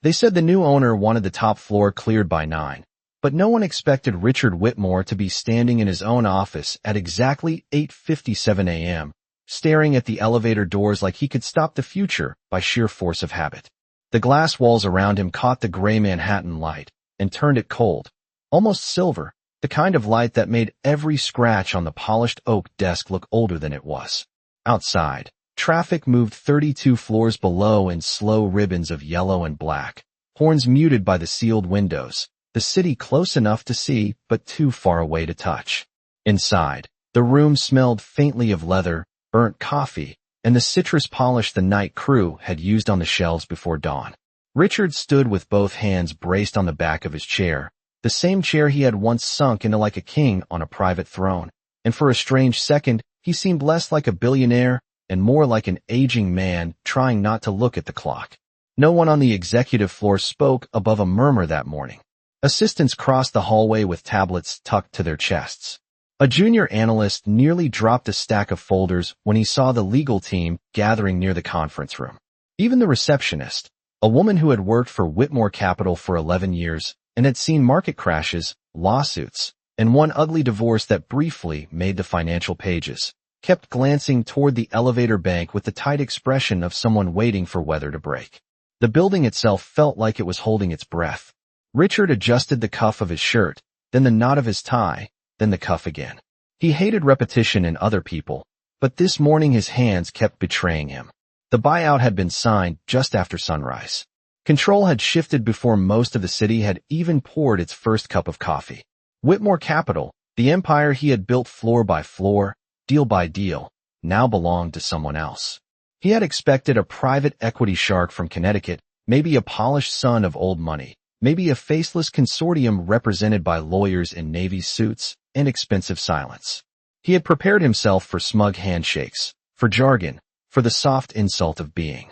They said the new owner wanted the top floor cleared by 9, but no one expected Richard Whitmore to be standing in his own office at exactly 8:57 a.m., staring at the elevator doors like he could stop the future by sheer force of habit. The glass walls around him caught the gray Manhattan light and turned it cold, almost silver, the kind of light that made every scratch on the polished oak desk look older than it was. Outside, traffic moved 32 floors below in slow ribbons of yellow and black, horns muted by the sealed windows, the city close enough to see but too far away to touch. Inside, the room smelled faintly of leather, burnt coffee, and the citrus polish the night crew had used on the shelves before dawn. Richard stood with both hands braced on the back of his chair, the same chair he had once sunk into like a king on a private throne, and for a strange second, he seemed less like a billionaire and more like an aging man trying not to look at the clock. No one on the executive floor spoke above a murmur that morning. Assistants crossed the hallway with tablets tucked to their chests. A junior analyst nearly dropped a stack of folders when he saw the legal team gathering near the conference room. Even the receptionist, a woman who had worked for Whitmore Capital for 11 years and had seen market crashes, lawsuits, and one ugly divorce that briefly made the financial pages, kept glancing toward the elevator bank with the tight expression of someone waiting for weather to break. The building itself felt like it was holding its breath. Richard adjusted the cuff of his shirt, then the knot of his tie, then the cuff again. He hated repetition in other people, but this morning his hands kept betraying him. The buyout had been signed just after sunrise. Control had shifted before most of the city had even poured its first cup of coffee. Whitmore Capital, the empire he had built floor by floor, deal by deal, now belonged to someone else. He had expected a private equity shark from Connecticut, maybe a polished son of old money, maybe a faceless consortium represented by lawyers in Navy suits and expensive silence. He had prepared himself for smug handshakes, for jargon, for the soft insult of being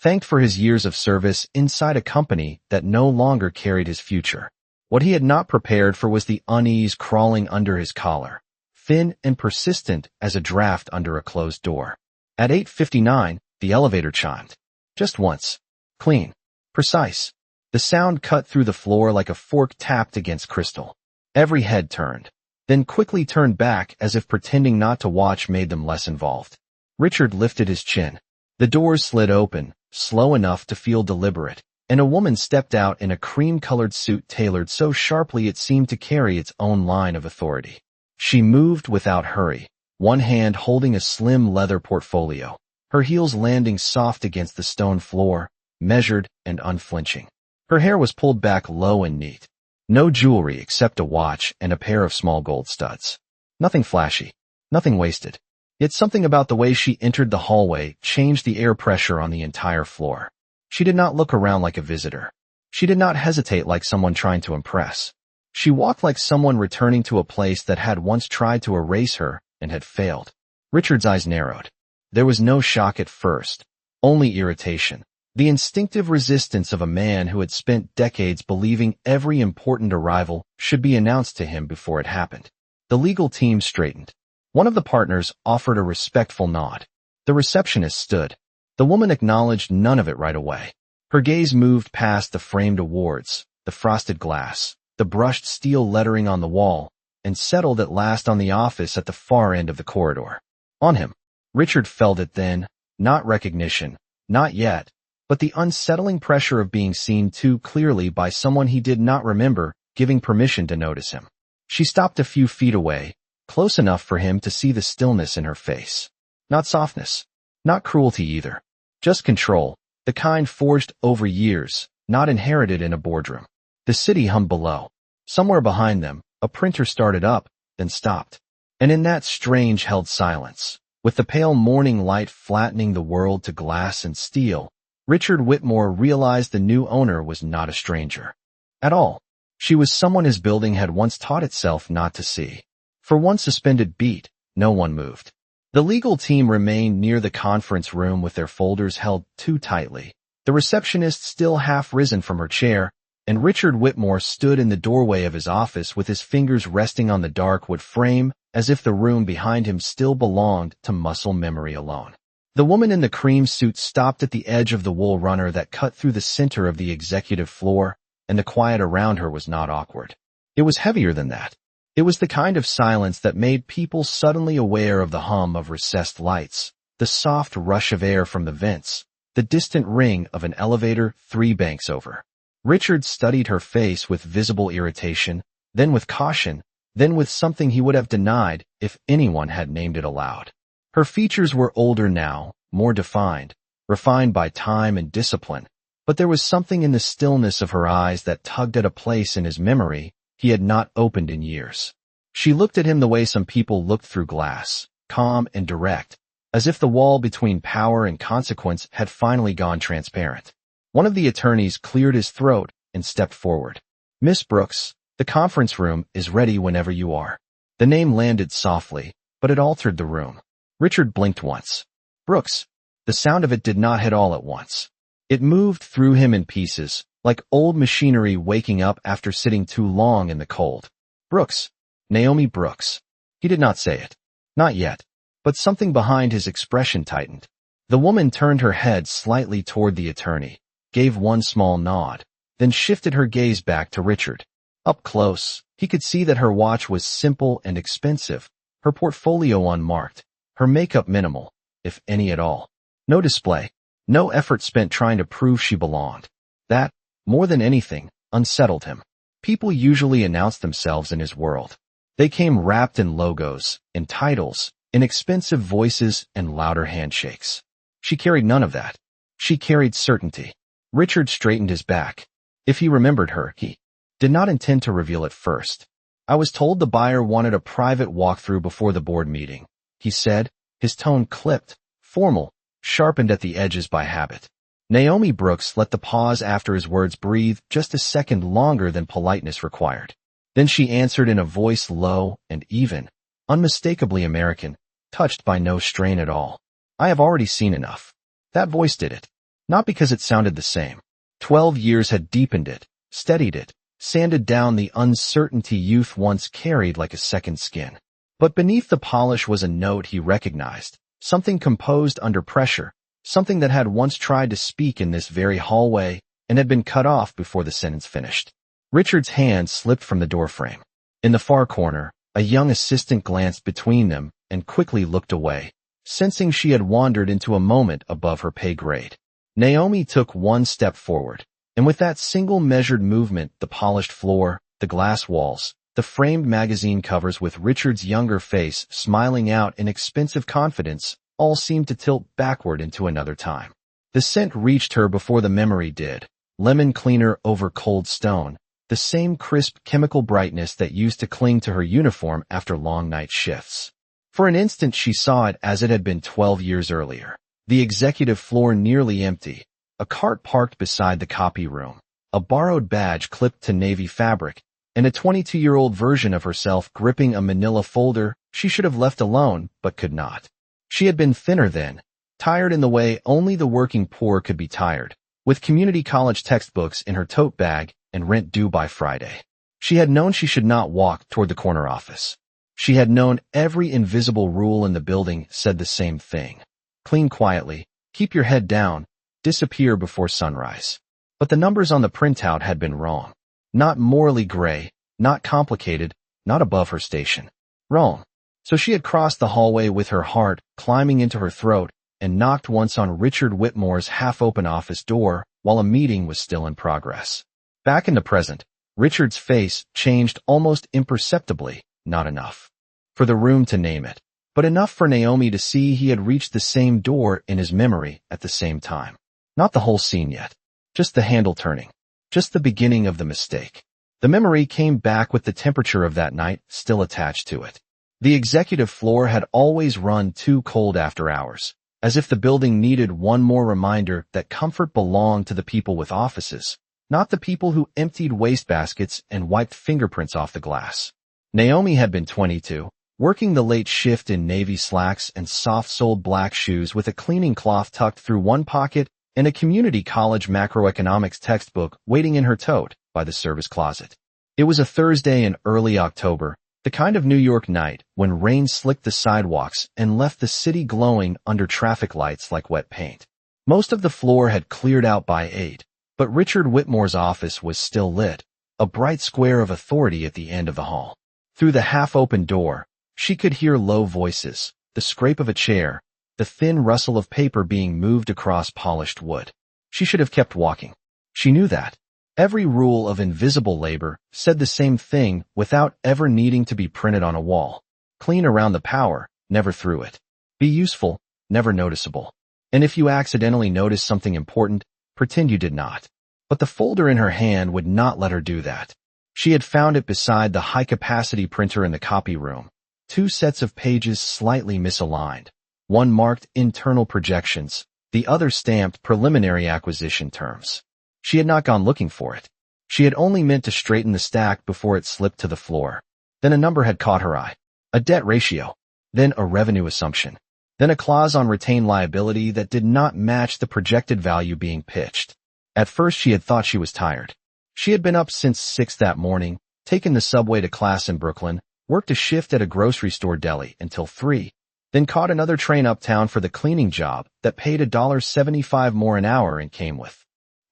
thanked for his years of service inside a company that no longer carried his future. What he had not prepared for was the unease crawling under his collar, thin and persistent as a draft under a closed door. At 8:59, the elevator chimed. Just once. Clean. Precise. The sound cut through the floor like a fork tapped against crystal. Every head turned, then quickly turned back as if pretending not to watch made them less involved. Richard lifted his chin. The doors slid open, slow enough to feel deliberate, and a woman stepped out in a cream-colored suit tailored so sharply it seemed to carry its own line of authority. She moved without hurry, one hand holding a slim leather portfolio, her heels landing soft against the stone floor, measured and unflinching. Her hair was pulled back low and neat. No jewelry except a watch and a pair of small gold studs. Nothing flashy, nothing wasted. Yet something about the way she entered the hallway changed the air pressure on the entire floor. She did not look around like a visitor. She did not hesitate like someone trying to impress. She walked like someone returning to a place that had once tried to erase her and had failed. Richard's eyes narrowed. There was no shock at first, only irritation. The instinctive resistance of a man who had spent decades believing every important arrival should be announced to him before it happened. The legal team straightened. One of the partners offered a respectful nod. The receptionist stood. The woman acknowledged none of it right away. Her gaze moved past the framed awards, the frosted glass, the brushed steel lettering on the wall, and settled at last on the office at the far end of the corridor. On him. Richard felt it then, not recognition, not yet, but the unsettling pressure of being seen too clearly by someone he did not remember giving permission to notice him. She stopped a few feet away, close enough for him to see the stillness in her face. Not softness, not cruelty either. Just control, the kind forged over years, not inherited in a boardroom. The city hummed below. Somewhere behind them, a printer started up, then stopped. And in that strange held silence, with the pale morning light flattening the world to glass and steel, Richard Whitmore realized the new owner was not a stranger. At all. She was someone his building had once taught itself not to see. For one suspended beat, no one moved. The legal team remained near the conference room with their folders held too tightly, the receptionist still half risen from her chair, and Richard Whitmore stood in the doorway of his office with his fingers resting on the dark wood frame as if the room behind him still belonged to muscle memory alone. The woman in the cream suit stopped at the edge of the wool runner that cut through the center of the executive floor, and the quiet around her was not awkward. It was heavier than that. It was the kind of silence that made people suddenly aware of the hum of recessed lights, the soft rush of air from the vents, the distant ring of an elevator 3 banks over. Richard studied her face with visible irritation, then with caution, then with something he would have denied if anyone had named it aloud. Her features were older now, more defined, refined by time and discipline, but there was something in the stillness of her eyes that tugged at a place in his memory he had not opened in years. She looked at him the way some people looked through glass, calm and direct, as if the wall between power and consequence had finally gone transparent. One of the attorneys cleared his throat and stepped forward. "Miss Brooks, the conference room is ready whenever you are." The name landed softly, but it altered the room. Richard blinked once. Brooks. The sound of it did not hit all at once. It moved through him in pieces, like old machinery waking up after sitting too long in the cold. Brooks. Naomi Brooks. He did not say it. Not yet. But something behind his expression tightened. The woman turned her head slightly toward the attorney, gave one small nod, then shifted her gaze back to Richard. Up close, he could see that her watch was simple and expensive, her portfolio unmarked, her makeup minimal, if any at all. No display, no effort spent trying to prove she belonged. That, more than anything, unsettled him. People usually announced themselves in his world. They came wrapped in logos, in titles, in expensive voices and louder handshakes. She carried none of that. She carried certainty. Richard straightened his back. If he remembered her, he did not intend to reveal it first. "I was told the buyer wanted a private walkthrough before the board meeting," he said, his tone clipped, formal, sharpened at the edges by habit. Naomi Brooks let the pause after his words breathe just a second longer than politeness required. Then she answered in a voice low and even, unmistakably American, touched by no strain at all. "I have already seen enough." That voice did it. Not because it sounded the same. 12 years had deepened it, steadied it, sanded down the uncertainty youth once carried like a second skin. But beneath the polish was a note he recognized, something composed under pressure, something that had once tried to speak in this very hallway and had been cut off before the sentence finished. Richard's hand slipped from the doorframe. In the far corner, a young assistant glanced between them and quickly looked away, sensing she had wandered into a moment above her pay grade. Naomi took one step forward, and with that single measured movement, the polished floor, the glass walls, the framed magazine covers with Richard's younger face smiling out in expensive confidence, all seemed to tilt backward into another time. The scent reached her before the memory did, lemon cleaner over cold stone, the same crisp chemical brightness that used to cling to her uniform after long night shifts. For an instant she saw it as it had been 12 years earlier. The executive floor nearly empty, a cart parked beside the copy room, a borrowed badge clipped to navy fabric, and a 22-year-old version of herself gripping a manila folder she should have left alone but could not. She had been thinner then, tired in the way only the working poor could be tired, with community college textbooks in her tote bag and rent due by Friday. She had known she should not walk toward the corner office. She had known every invisible rule in the building said the same thing. Clean quietly, keep your head down, disappear before sunrise. But the numbers on the printout had been wrong. Not morally gray, not complicated, not above her station. Wrong. So she had crossed the hallway with her heart climbing into her throat and knocked once on Richard Whitmore's half-open office door while a meeting was still in progress. Back in the present, Richard's face changed almost imperceptibly, not enough for the room to name it, but enough for Naomi to see he had reached the same door in his memory at the same time. Not the whole scene yet. Just the handle turning. Just the beginning of the mistake. The memory came back with the temperature of that night still attached to it. The executive floor had always run too cold after hours, as if the building needed one more reminder that comfort belonged to the people with offices, not the people who emptied wastebaskets and wiped fingerprints off the glass. Naomi had been 22, working the late shift in navy slacks and soft-soled black shoes with a cleaning cloth tucked through one pocket and a community college macroeconomics textbook waiting in her tote by the service closet. It was a Thursday in early October, The kind of New York night when rain slicked the sidewalks and left the city glowing under traffic lights like wet paint. Most of the floor had cleared out by 8, but Richard Whitmore's office was still lit, a bright square of authority at the end of the hall. Through the half-open door, she could hear low voices, the scrape of a chair, the thin rustle of paper being moved across polished wood. She should have kept walking. She knew that. Every rule of invisible labor said the same thing without ever needing to be printed on a wall. Clean around the power, never through it. Be useful, never noticeable. And if you accidentally notice something important, pretend you did not. But the folder in her hand would not let her do that. She had found it beside the high-capacity printer in the copy room. 2 sets of pages slightly misaligned. One marked internal projections, the other stamped preliminary acquisition terms. She had not gone looking for it. She had only meant to straighten the stack before it slipped to the floor. Then a number had caught her eye. A debt ratio. Then a revenue assumption. Then a clause on retained liability that did not match the projected value being pitched. At first she had thought she was tired. She had been up since 6 that morning, taken the subway to class in Brooklyn, worked a shift at a grocery store deli until 3, then caught another train uptown for the cleaning job that paid $1.75 more an hour and came with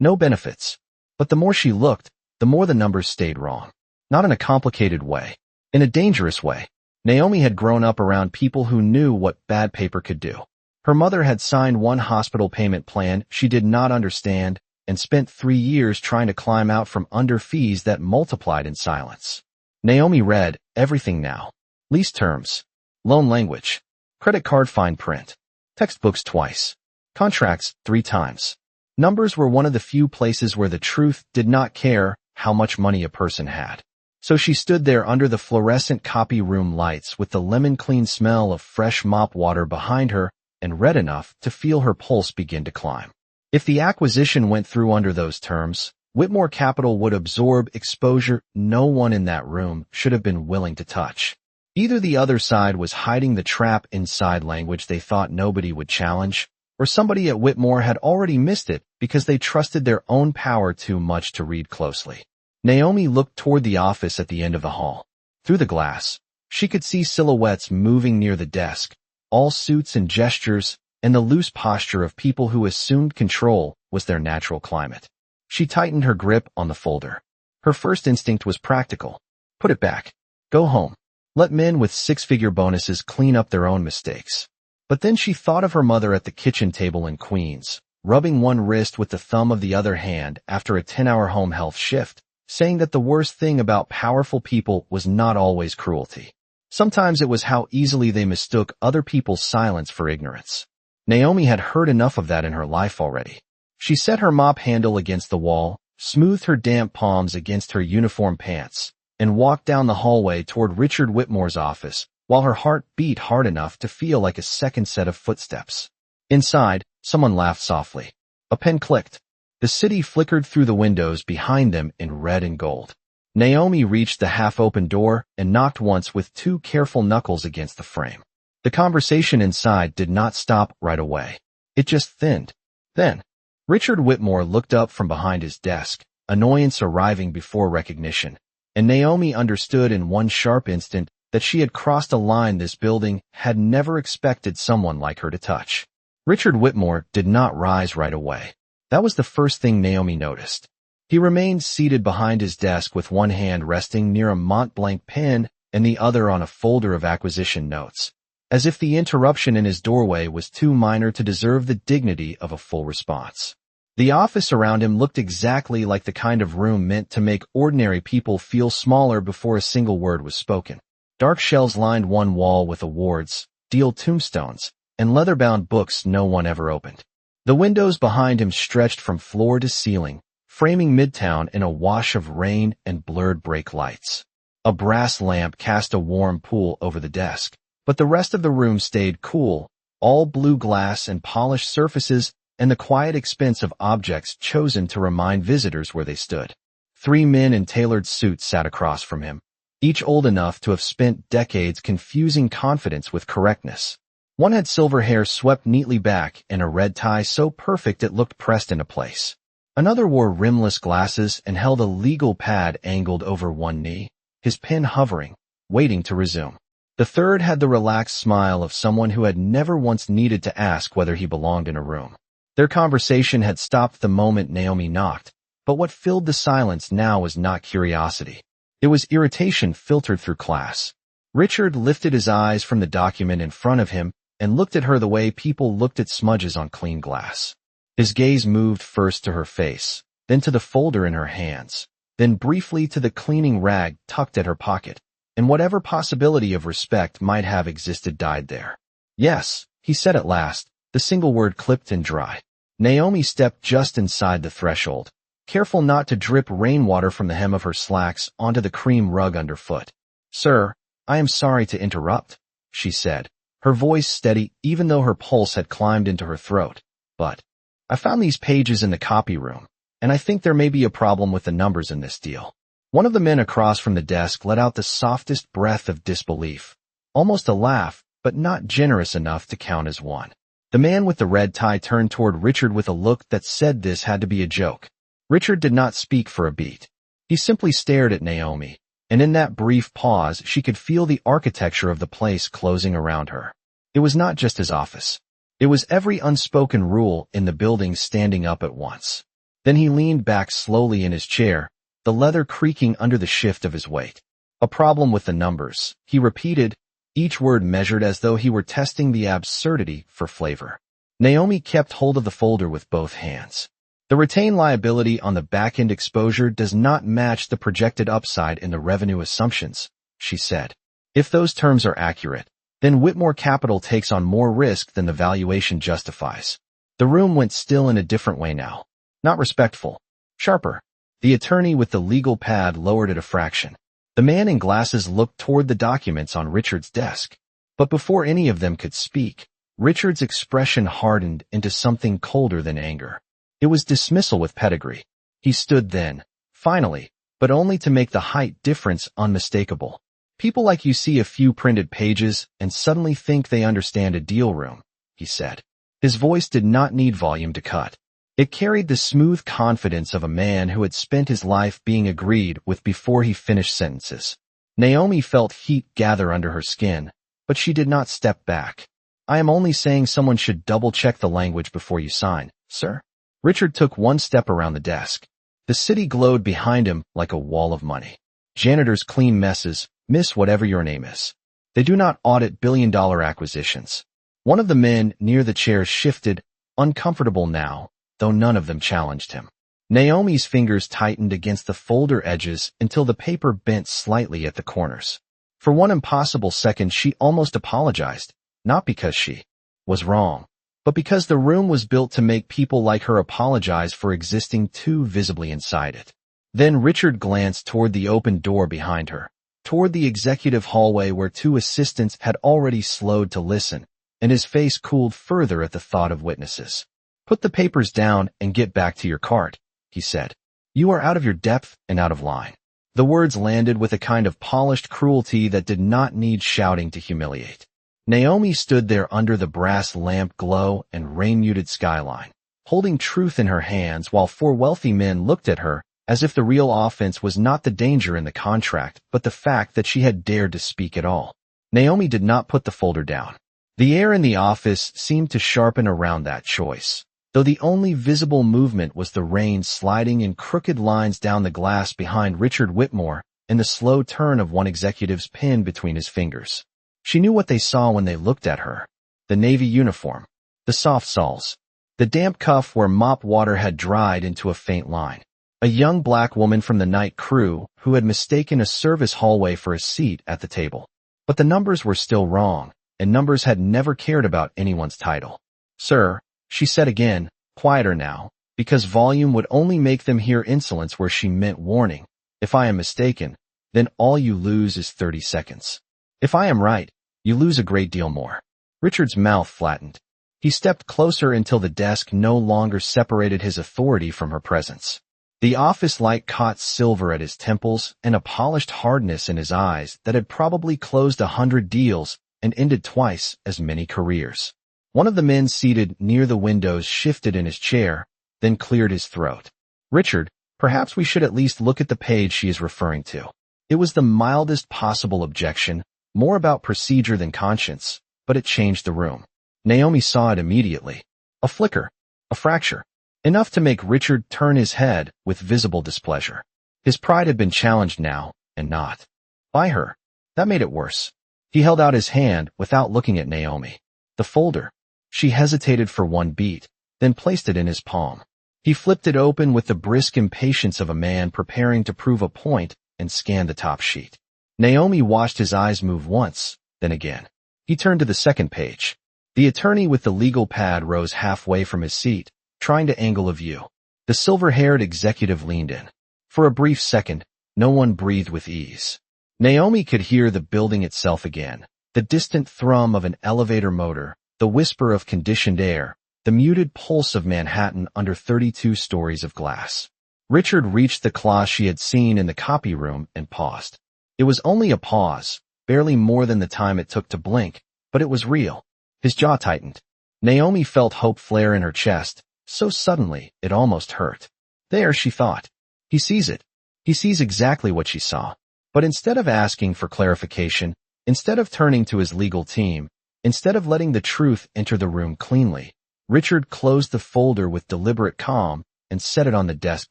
no benefits. But the more she looked, the more the numbers stayed wrong. Not in a complicated way. In a dangerous way. Naomi had grown up around people who knew what bad paper could do. Her mother had signed one hospital payment plan she did not understand and spent 3 years trying to climb out from under fees that multiplied in silence. Naomi read everything now. Lease terms. Loan language. Credit card fine print. Textbooks twice. Contracts 3 times. Numbers were one of the few places where the truth did not care how much money a person had. So she stood there under the fluorescent copy room lights with the lemon-clean smell of fresh mop water behind her and read enough to feel her pulse begin to climb. If the acquisition went through under those terms, Whitmore Capital would absorb exposure no one in that room should have been willing to touch. Either the other side was hiding the trap inside language they thought nobody would challenge, or somebody at Whitmore had already missed it because they trusted their own power too much to read closely. Naomi looked toward the office at the end of the hall. Through the glass, she could see silhouettes moving near the desk, all suits and gestures, and the loose posture of people who assumed control was their natural climate. She tightened her grip on the folder. Her first instinct was practical. Put it back. Go home. Let men with 6-figure bonuses clean up their own mistakes. But then she thought of her mother at the kitchen table in Queens, rubbing one wrist with the thumb of the other hand after a 10-hour home health shift, saying that the worst thing about powerful people was not always cruelty. Sometimes it was how easily they mistook other people's silence for ignorance. Naomi had heard enough of that in her life already. She set her mop handle against the wall, smoothed her damp palms against her uniform pants, and walked down the hallway toward Richard Whitmore's office, while her heart beat hard enough to feel like a second set of footsteps. Inside, someone laughed softly. A pen clicked. The city flickered through the windows behind them in red and gold. Naomi reached the half-open door and knocked once with 2 careful knuckles against the frame. The conversation inside did not stop right away. It just thinned. Then, Richard Whitmore looked up from behind his desk, annoyance arriving before recognition, and Naomi understood in one sharp instant that she had crossed a line this building had never expected someone like her to touch. Richard Whitmore did not rise right away. That was the first thing Naomi noticed. He remained seated behind his desk with one hand resting near a Mont Blanc pen and the other on a folder of acquisition notes, as if the interruption in his doorway was too minor to deserve the dignity of a full response. The office around him looked exactly like the kind of room meant to make ordinary people feel smaller before a single word was spoken. Dark shelves lined one wall with awards, deal tombstones, and leather-bound books no one ever opened. The windows behind him stretched from floor to ceiling, framing Midtown in a wash of rain and blurred brake lights. A brass lamp cast a warm pool over the desk, but the rest of the room stayed cool, all blue glass and polished surfaces and the quiet expense of objects chosen to remind visitors where they stood. 3 men in tailored suits sat across from him, each old enough to have spent decades confusing confidence with correctness. One had silver hair swept neatly back and a red tie so perfect it looked pressed into place. Another wore rimless glasses and held a legal pad angled over one knee, his pen hovering, waiting to resume. The third had the relaxed smile of someone who had never once needed to ask whether he belonged in a room. Their conversation had stopped the moment Naomi knocked, but what filled the silence now was not curiosity. It was irritation filtered through class. Richard lifted his eyes from the document in front of him and looked at her the way people looked at smudges on clean glass. His gaze moved first to her face, then to the folder in her hands, then briefly to the cleaning rag tucked at her pocket, and whatever possibility of respect might have existed died there. Yes, he said at last, the single word clipped and dry. Naomi stepped just inside the threshold, careful not to drip rainwater from the hem of her slacks onto the cream rug underfoot. "Sir, I am sorry to interrupt," she said, her voice steady even though her pulse had climbed into her throat. "But I found these pages in the copy room, and I think there may be a problem with the numbers in this deal." One of the men across from the desk let out the softest breath of disbelief, almost a laugh, but not generous enough to count as one. The man with the red tie turned toward Richard with a look that said this had to be a joke. Richard did not speak for a beat. He simply stared at Naomi, and in that brief pause she could feel the architecture of the place closing around her. It was not just his office. It was every unspoken rule in the building standing up at once. Then he leaned back slowly in his chair, the leather creaking under the shift of his weight. "A problem with the numbers," he repeated, each word measured as though he were testing the absurdity for flavor. Naomi kept hold of the folder with both hands. "The retained liability on the back-end exposure does not match the projected upside in the revenue assumptions," she said. "If those terms are accurate, then Whitmore Capital takes on more risk than the valuation justifies." The room went still in a different way now. Not respectful. Sharper. The attorney with the legal pad lowered it a fraction. The man in glasses looked toward the documents on Richard's desk. But before any of them could speak, Richard's expression hardened into something colder than anger. It was dismissal with pedigree. He stood then, finally, but only to make the height difference unmistakable. "People like you see a few printed pages and suddenly think they understand a deal room," he said. His voice did not need volume to cut. It carried the smooth confidence of a man who had spent his life being agreed with before he finished sentences. Naomi felt heat gather under her skin, but she did not step back. "I am only saying someone should double-check the language before you sign, sir." Richard took one step around the desk. The city glowed behind him like a wall of money. "Janitors clean messes, miss whatever your name is. They do not audit billion-dollar acquisitions." One of the men near the chair shifted, uncomfortable now, though none of them challenged him. Naomi's fingers tightened against the folder edges until the paper bent slightly at the corners. For one impossible second she almost apologized, not because she was wrong, but because the room was built to make people like her apologize for existing too visibly inside it. Then Richard glanced toward the open door behind her, toward the executive hallway where two assistants had already slowed to listen, and his face cooled further at the thought of witnesses. "Put the papers down and get back to your cart," he said. "You are out of your depth and out of line." The words landed with a kind of polished cruelty that did not need shouting to humiliate. Naomi stood there under the brass lamp glow and rain-muted skyline, holding truth in her hands while four wealthy men looked at her as if the real offense was not the danger in the contract but the fact that she had dared to speak at all. Naomi did not put the folder down. The air in the office seemed to sharpen around that choice, though the only visible movement was the rain sliding in crooked lines down the glass behind Richard Whitmore and the slow turn of one executive's pen between his fingers. She knew what they saw when they looked at her. The navy uniform, the soft soles, the damp cuff where mop water had dried into a faint line. A young black woman from the night crew who had mistaken a service hallway for a seat at the table. But the numbers were still wrong, and numbers had never cared about anyone's title. "Sir," she said again, quieter now, because volume would only make them hear insolence where she meant warning. "If I am mistaken, then all you lose is 30 seconds. If I am right, you lose a great deal more." Richard's mouth flattened. He stepped closer until the desk no longer separated his authority from her presence. The office light caught silver at his temples and a polished hardness in his eyes that had probably closed 100 deals and ended twice as many careers. One of the men seated near the windows shifted in his chair, then cleared his throat. "Richard, perhaps we should at least look at the page she is referring to." It was the mildest possible objection, more about procedure than conscience, but it changed the room. Naomi saw it immediately. A flicker. A fracture. Enough to make Richard turn his head with visible displeasure. His pride had been challenged now, and not by her. That made it worse. He held out his hand without looking at Naomi. The folder. She hesitated for one beat, then placed it in his palm. He flipped it open with the brisk impatience of a man preparing to prove a point and scanned the top sheet. Naomi watched his eyes move once, then again. He turned to the second page. The attorney with the legal pad rose halfway from his seat, trying to angle a view. The silver-haired executive leaned in. For a brief second, no one breathed with ease. Naomi could hear the building itself again, the distant thrum of an elevator motor, the whisper of conditioned air, the muted pulse of Manhattan under 32 stories of glass. Richard reached the clause she had seen in the copy room and paused. It was only a pause, barely more than the time it took to blink, but it was real. His jaw tightened. Naomi felt hope flare in her chest, so suddenly it almost hurt. There, she thought. He sees it. He sees exactly what she saw. But instead of asking for clarification, instead of turning to his legal team, instead of letting the truth enter the room cleanly, Richard closed the folder with deliberate calm and set it on the desk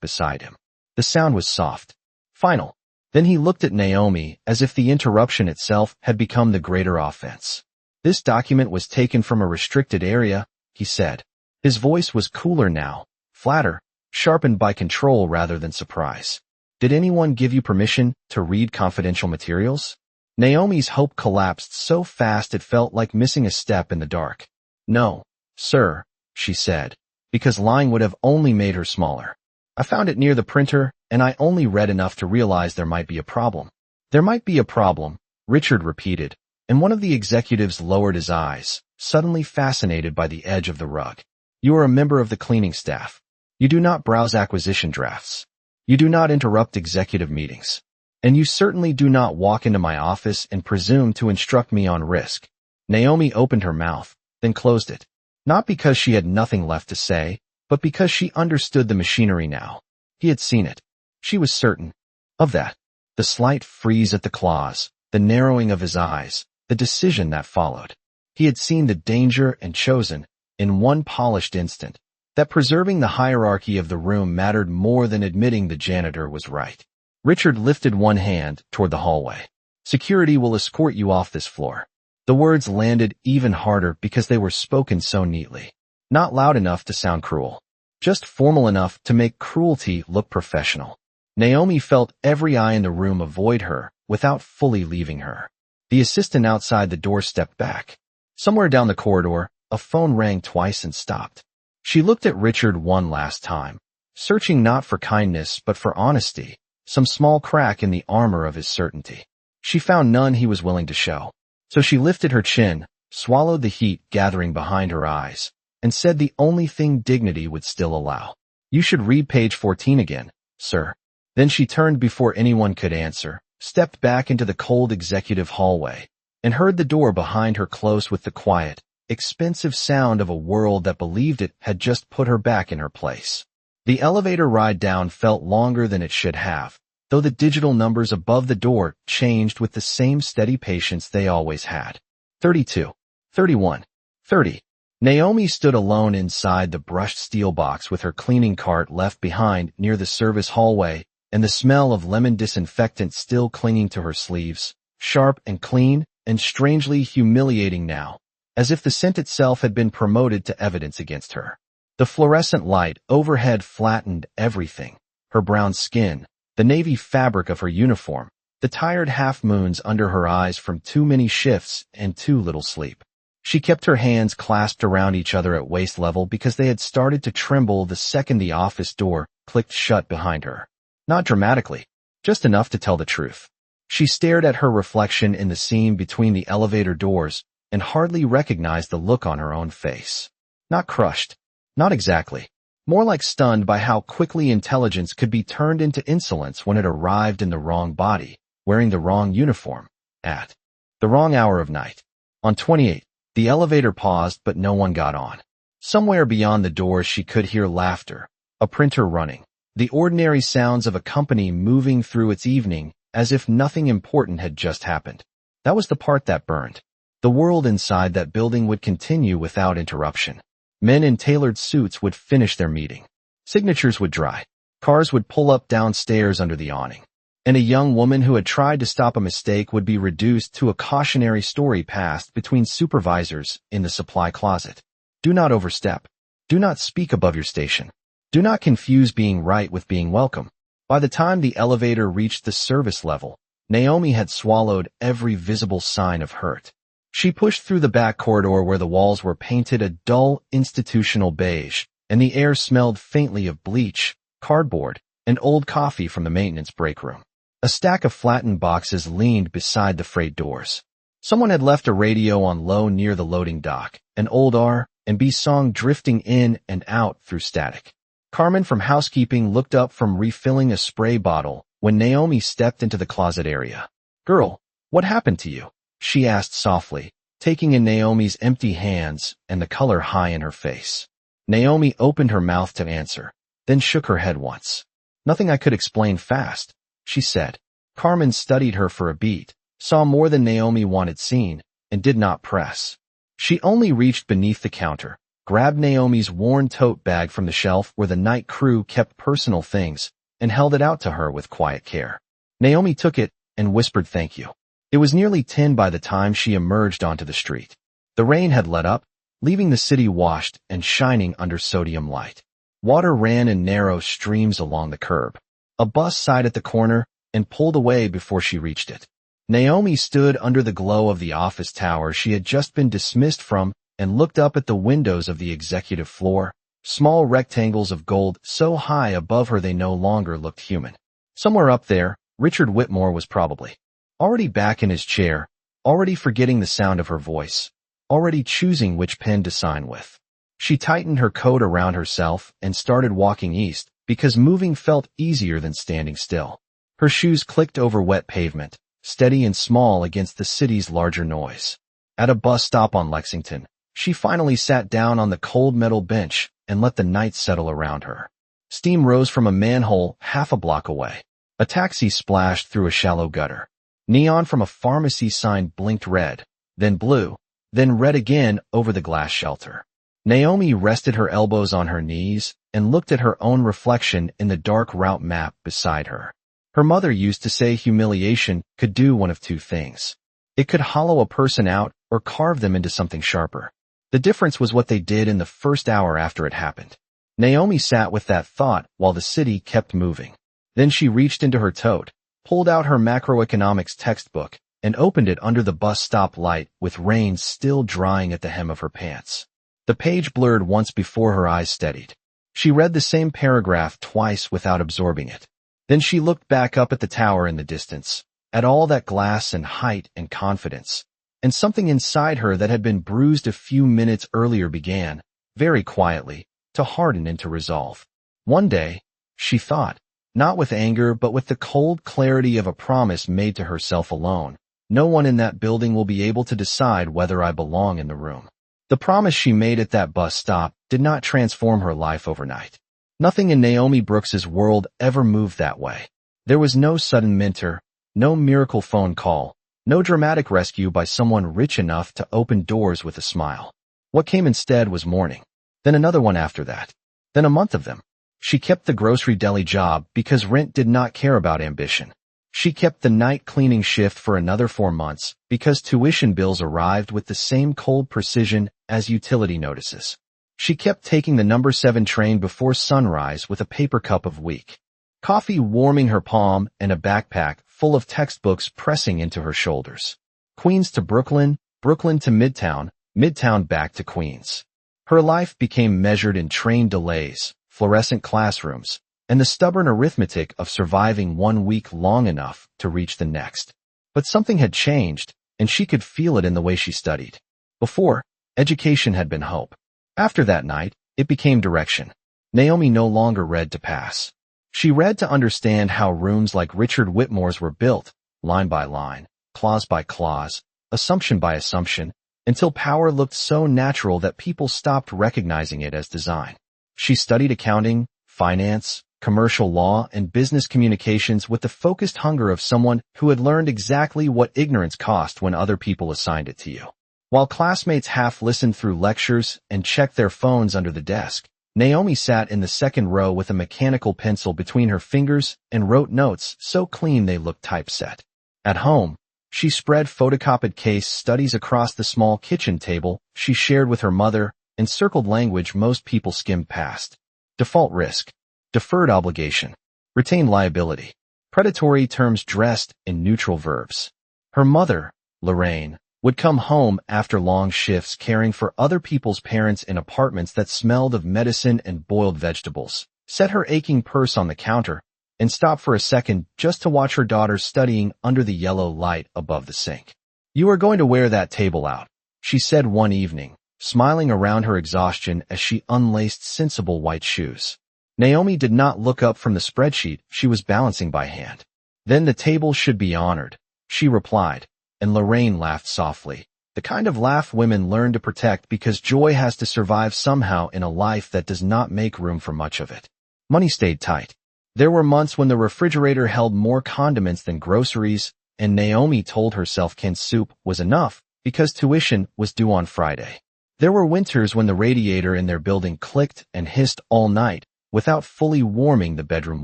beside him. The sound was soft, final. Then he looked at Naomi as if the interruption itself had become the greater offense. This document was taken from a restricted area, he said. His voice was cooler now, flatter, sharpened by control rather than surprise. Did anyone give you permission to read confidential materials? Naomi's hope collapsed so fast it felt like missing a step in the dark. No, sir, she said, because lying would have only made her smaller. I found it near the printer, and I only read enough to realize there might be a problem. There might be a problem, Richard repeated, and one of the executives lowered his eyes, suddenly fascinated by the edge of the rug. You are a member of the cleaning staff. You do not browse acquisition drafts. You do not interrupt executive meetings. And you certainly do not walk into my office and presume to instruct me on risk. Naomi opened her mouth, then closed it. Not because she had nothing left to say, but because she understood the machinery now. He had seen it. She was certain of that. The slight freeze at the claws, the narrowing of his eyes, the decision that followed. He had seen the danger and chosen, in one polished instant, that preserving the hierarchy of the room mattered more than admitting the janitor was right. Richard lifted one hand toward the hallway. Security will escort you off this floor. The words landed even harder because they were spoken so neatly. Not loud enough to sound cruel. Just formal enough to make cruelty look professional. Naomi felt every eye in the room avoid her without fully leaving her. The assistant outside the door stepped back. Somewhere down the corridor, a phone rang twice and stopped. She looked at Richard one last time, searching not for kindness but for honesty, some small crack in the armor of his certainty. She found none he was willing to show. So she lifted her chin, swallowed the heat gathering behind her eyes, and said the only thing dignity would still allow. You should read page 14 again, sir. Then she turned before anyone could answer, stepped back into the cold executive hallway, and heard the door behind her close with the quiet, expensive sound of a world that believed it had just put her back in her place. The elevator ride down felt longer than it should have, though the digital numbers above the door changed with the same steady patience they always had. 32, 31, 30. Naomi stood alone inside the brushed steel box with her cleaning cart left behind near the service hallway and the smell of lemon disinfectant still clinging to her sleeves, sharp and clean and strangely humiliating now, as if the scent itself had been promoted to evidence against her. The fluorescent light overhead flattened everything, her brown skin, the navy fabric of her uniform, the tired half-moons under her eyes from too many shifts and too little sleep. She kept her hands clasped around each other at waist level because they had started to tremble the second the office door clicked shut behind her. Not dramatically, just enough to tell the truth. She stared at her reflection in the seam between the elevator doors and hardly recognized the look on her own face. Not crushed. Not exactly. More like stunned by how quickly intelligence could be turned into insolence when it arrived in the wrong body, wearing the wrong uniform, at the wrong hour of night. On 28, the elevator paused but no one got on. Somewhere beyond the doors she could hear laughter, a printer running, the ordinary sounds of a company moving through its evening, as if nothing important had just happened. That was the part that burned. The world inside that building would continue without interruption. Men in tailored suits would finish their meeting. Signatures would dry. Cars would pull up downstairs under the awning. And a young woman who had tried to stop a mistake would be reduced to a cautionary story passed between supervisors in the supply closet. Do not overstep. Do not speak above your station. Do not confuse being right with being welcome. By the time the elevator reached the service level, Naomi had swallowed every visible sign of hurt. She pushed through the back corridor where the walls were painted a dull institutional beige, and the air smelled faintly of bleach, cardboard, and old coffee from the maintenance break room. A stack of flattened boxes leaned beside the freight doors. Someone had left a radio on low near the loading dock, an old R&B song drifting in and out through static. Carmen from housekeeping looked up from refilling a spray bottle when Naomi stepped into the closet area. "Girl, what happened to you?" she asked softly, taking in Naomi's empty hands and the color high in her face. Naomi opened her mouth to answer, then shook her head once. "Nothing I could explain fast," she said. Carmen studied her for a beat, saw more than Naomi wanted seen, and did not press. She only reached beneath the counter, grabbed Naomi's worn tote bag from the shelf where the night crew kept personal things, and held it out to her with quiet care. Naomi took it and whispered thank you. It was nearly 10 by the time she emerged onto the street. The rain had let up, leaving the city washed and shining under sodium light. Water ran in narrow streams along the curb. A bus sighed at the corner and pulled away before she reached it. Naomi stood under the glow of the office tower she had just been dismissed from and looked up at the windows of the executive floor, small rectangles of gold so high above her they no longer looked human. Somewhere up there, Richard Whitmore was probably already back in his chair, already forgetting the sound of her voice, already choosing which pen to sign with. She tightened her coat around herself and started walking east, because moving felt easier than standing still. Her shoes clicked over wet pavement, steady and small against the city's larger noise. At a bus stop on Lexington, she finally sat down on the cold metal bench and let the night settle around her. Steam rose from a manhole half a block away. A taxi splashed through a shallow gutter. Neon from a pharmacy sign blinked red, then blue, then red again over the glass shelter. Naomi rested her elbows on her knees and looked at her own reflection in the dark route map beside her. Her mother used to say humiliation could do one of two things. It could hollow a person out or carve them into something sharper. The difference was what they did in the first hour after it happened. Naomi sat with that thought while the city kept moving. Then she reached into her tote, pulled out her macroeconomics textbook, and opened it under the bus stop light with rain still drying at the hem of her pants. The page blurred once before her eyes steadied. She read the same paragraph twice without absorbing it. Then she looked back up at the tower in the distance, at all that glass and height and confidence, and something inside her that had been bruised a few minutes earlier began, very quietly, to harden into resolve. One day, she thought, not with anger but with the cold clarity of a promise made to herself alone, no one in that building will be able to decide whether I belong in the room. The promise she made at that bus stop did not transform her life overnight. Nothing in Naomi Brooks's world ever moved that way. There was no sudden mentor, no miracle phone call, no dramatic rescue by someone rich enough to open doors with a smile. What came instead was mourning. Then another one after that. Then a month of them. She kept the grocery deli job because rent did not care about ambition. She kept the night cleaning shift for another 4 months because tuition bills arrived with the same cold precision as utility notices. She kept taking the number 7 train before sunrise with a paper cup of weak coffee warming her palm and a backpack full of textbooks pressing into her shoulders. Queens to Brooklyn, Brooklyn to Midtown, Midtown back to Queens. Her life became measured in train delays, fluorescent classrooms, and the stubborn arithmetic of surviving 1 week long enough to reach the next. But something had changed, and she could feel it in the way she studied. Before, education had been hope. After that night, it became direction. Naomi no longer read to pass. She read to understand how rooms like Richard Whitmore's were built, line by line, clause by clause, assumption by assumption, until power looked so natural that people stopped recognizing it as design. She studied accounting, finance, commercial law, and business communications with the focused hunger of someone who had learned exactly what ignorance cost when other people assigned it to you. While classmates half listened through lectures and checked their phones under the desk, Naomi sat in the second row with a mechanical pencil between her fingers and wrote notes so clean they looked typeset. At home, she spread photocopied case studies across the small kitchen table she shared with her mother and circled language most people skimmed past. Default risk, deferred obligation, retained liability, predatory terms dressed in neutral verbs. Her mother, Lorraine, would come home after long shifts caring for other people's parents in apartments that smelled of medicine and boiled vegetables, set her aching purse on the counter, and stop for a second just to watch her daughter studying under the yellow light above the sink. "You are going to wear that table out," she said one evening, smiling around her exhaustion as she unlaced sensible white shoes. Naomi did not look up from the spreadsheet she was balancing by hand. "Then the table should be honored," she replied, and Lorraine laughed softly, the kind of laugh women learn to protect because joy has to survive somehow in a life that does not make room for much of it. Money stayed tight. There were months when the refrigerator held more condiments than groceries, and Naomi told herself canned soup was enough because tuition was due on Friday. There were winters when the radiator in their building clicked and hissed all night without fully warming the bedroom